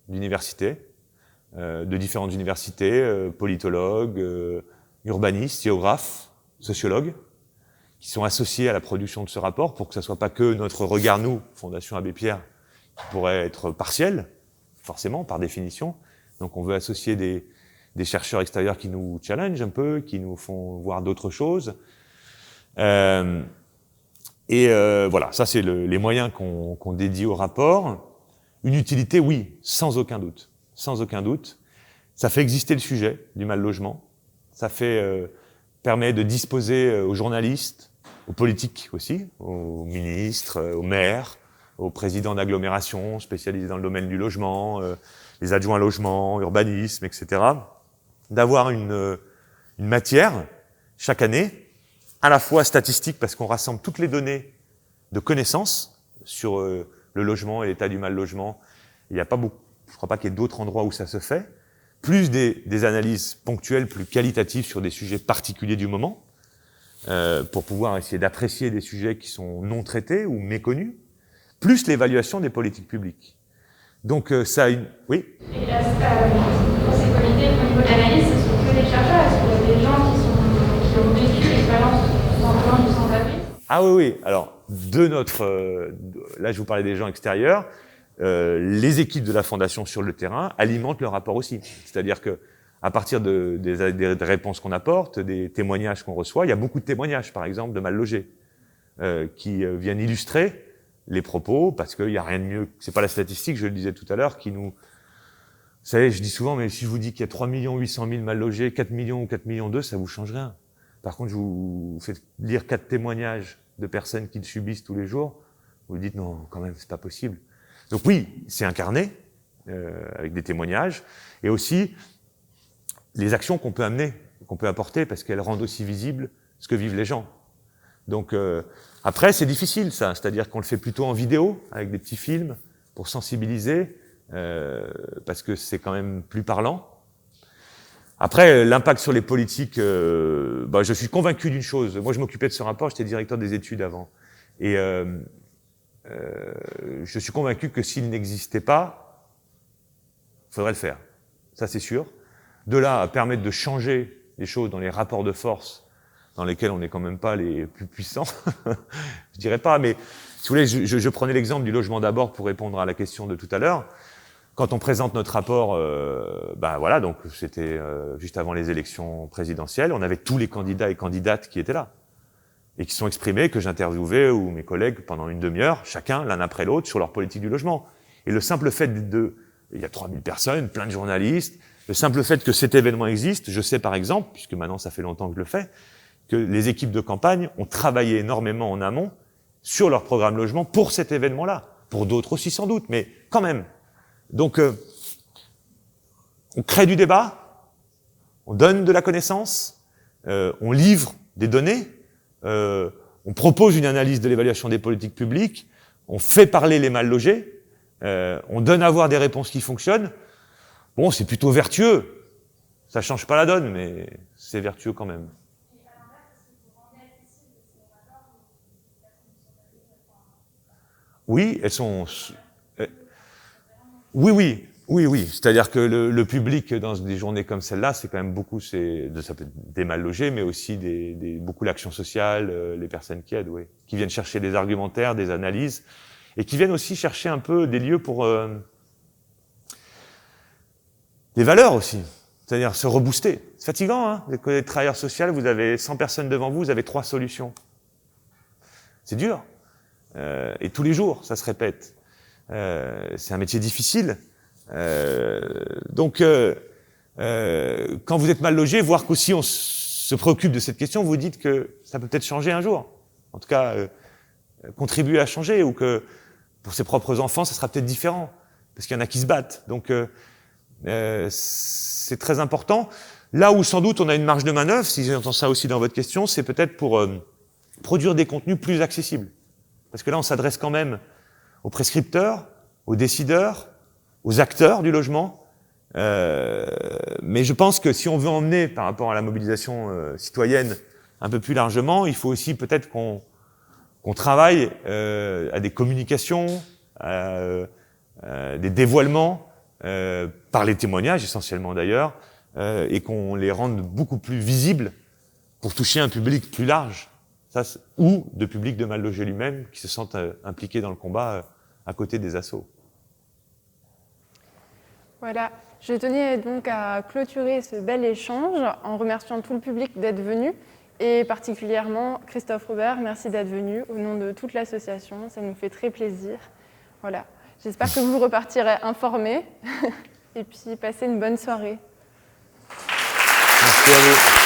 d'universités, de différentes universités, politologues, urbanistes, géographes, sociologues, qui sont associés à la production de ce rapport pour que ça soit pas que notre regard, nous, Fondation Abbé Pierre, qui pourrait être partiel, forcément, par définition. Donc on veut associer des chercheurs extérieurs qui nous challengent un peu, qui nous font voir d'autres choses. Voilà, ça c'est les moyens qu'on dédie au rapport. Une utilité, oui, sans aucun doute. Sans aucun doute. Ça fait exister le sujet du mal-logement. Ça permet de disposer aux journalistes, aux politiques aussi, aux ministres, aux maires, aux présidents d'agglomérations spécialisés dans le domaine du logement, les adjoints logement, urbanisme, etc., d'avoir une matière chaque année, à la fois statistique parce qu'on rassemble toutes les données de connaissances sur le logement et l'état du mal-logement. Il n'y a pas beaucoup, je ne crois pas qu'il y ait d'autres endroits où ça se fait, plus des analyses ponctuelles, plus qualitatives sur des sujets particuliers du moment, pour pouvoir essayer d'apprécier des sujets qui sont non traités ou méconnus, plus l'évaluation des politiques publiques. Donc ça a une... Oui. Et là, pour ces comités, au niveau de l'analyse, ce sont que des chercheurs, est-ce qu'il y a des gens qui ont vécu l'expérience dans du sans-abri? Ah oui, oui. Alors, là je vous parlais des gens extérieurs, les équipes de la Fondation sur le terrain alimentent le rapport aussi. C'est-à-dire que à partir des réponses qu'on apporte, des témoignages qu'on reçoit, il y a beaucoup de témoignages, par exemple, de mal logés, qui viennent illustrer les propos, parce qu'il n'y a rien de mieux. C'est pas la statistique, je le disais tout à l'heure, qui nous savez, je dis souvent, mais si je vous dis qu'il y a 3 800 000 mal logés, 4 millions ou 4 millions 2, ça vous change rien. Par contre, je vous fais lire 4 témoignages de personnes qui le subissent tous les jours, vous dites non, quand même, c'est pas possible. Donc oui, c'est incarné, avec des témoignages, et aussi les actions qu'on peut amener, qu'on peut apporter, parce qu'elles rendent aussi visible ce que vivent les gens. Donc après, c'est difficile ça, c'est-à-dire qu'on le fait plutôt en vidéo, avec des petits films, pour sensibiliser, parce que c'est quand même plus parlant. Après, l'impact sur les politiques, je suis convaincu d'une chose. Moi, je m'occupais de ce rapport, j'étais directeur des études avant. Et je suis convaincu que s'il n'existait pas, il faudrait le faire. Ça, c'est sûr. De là à permettre de changer les choses dans les rapports de force, dans lesquels on n'est quand même pas les plus puissants, je dirais pas, mais si vous voulez, je prenais l'exemple du logement d'abord pour répondre à la question de tout à l'heure. Quand on présente notre rapport, voilà, donc c'était juste avant les élections présidentielles, on avait tous les candidats et candidates qui étaient là et qui sont exprimés, que j'interviewais ou mes collègues pendant une demi-heure, chacun l'un après l'autre sur leur politique du logement. Et le simple fait il y a 3000 personnes, plein de journalistes, le simple fait que cet événement existe, je sais par exemple, puisque maintenant ça fait longtemps que je le fais, que les équipes de campagne ont travaillé énormément en amont sur leur programme logement pour cet événement-là, pour d'autres aussi sans doute, mais quand même. Donc, on crée du débat, on donne de la connaissance, on livre des données, on propose une analyse de l'évaluation des politiques publiques, on fait parler les mal logés, on donne à voir des réponses qui fonctionnent. Bon, c'est plutôt vertueux. Ça change pas la donne, mais c'est vertueux quand même. Oui, elles sont... Oui. C'est-à-dire que le public, dans des journées comme celle-là, c'est quand même beaucoup, ça peut être des mal logés, mais aussi beaucoup l'action sociale, les personnes qui aident, oui. Qui viennent chercher des argumentaires, des analyses, et qui viennent aussi chercher un peu des lieux pour... des valeurs aussi. C'est-à-dire se rebooster. C'est fatigant, hein. Vous êtes travailleur social, vous avez 100 personnes devant vous, vous avez 3 solutions. C'est dur. Et tous les jours, ça se répète. C'est un métier difficile. Donc, quand vous êtes mal logé, voir qu'aussi on se préoccupe de cette question, vous dites que ça peut peut-être changer un jour. En tout cas, contribuer à changer, ou que pour ses propres enfants, ça sera peut-être différent. Parce qu'il y en a qui se battent. Donc, c'est très important. Là où sans doute on a une marge de manœuvre, si j'entends ça aussi dans votre question, c'est peut-être pour produire des contenus plus accessibles. Parce que là, on s'adresse quand même aux prescripteurs, aux décideurs, aux acteurs du logement. Mais je pense que si on veut emmener par rapport à la mobilisation citoyenne un peu plus largement, il faut aussi peut-être qu'on travaille à des communications, à des dévoilements, par les témoignages essentiellement d'ailleurs, et qu'on les rende beaucoup plus visibles pour toucher un public plus large, ou de public de mal logé lui-même qui se sentent impliqués dans le combat à côté des assos. Voilà, je tenais donc à clôturer ce bel échange en remerciant tout le public d'être venu, et particulièrement Christophe Robert, merci d'être venu au nom de toute l'association, ça nous fait très plaisir. Voilà, j'espère que vous repartirez informés et puis passez une bonne soirée. Merci à vous.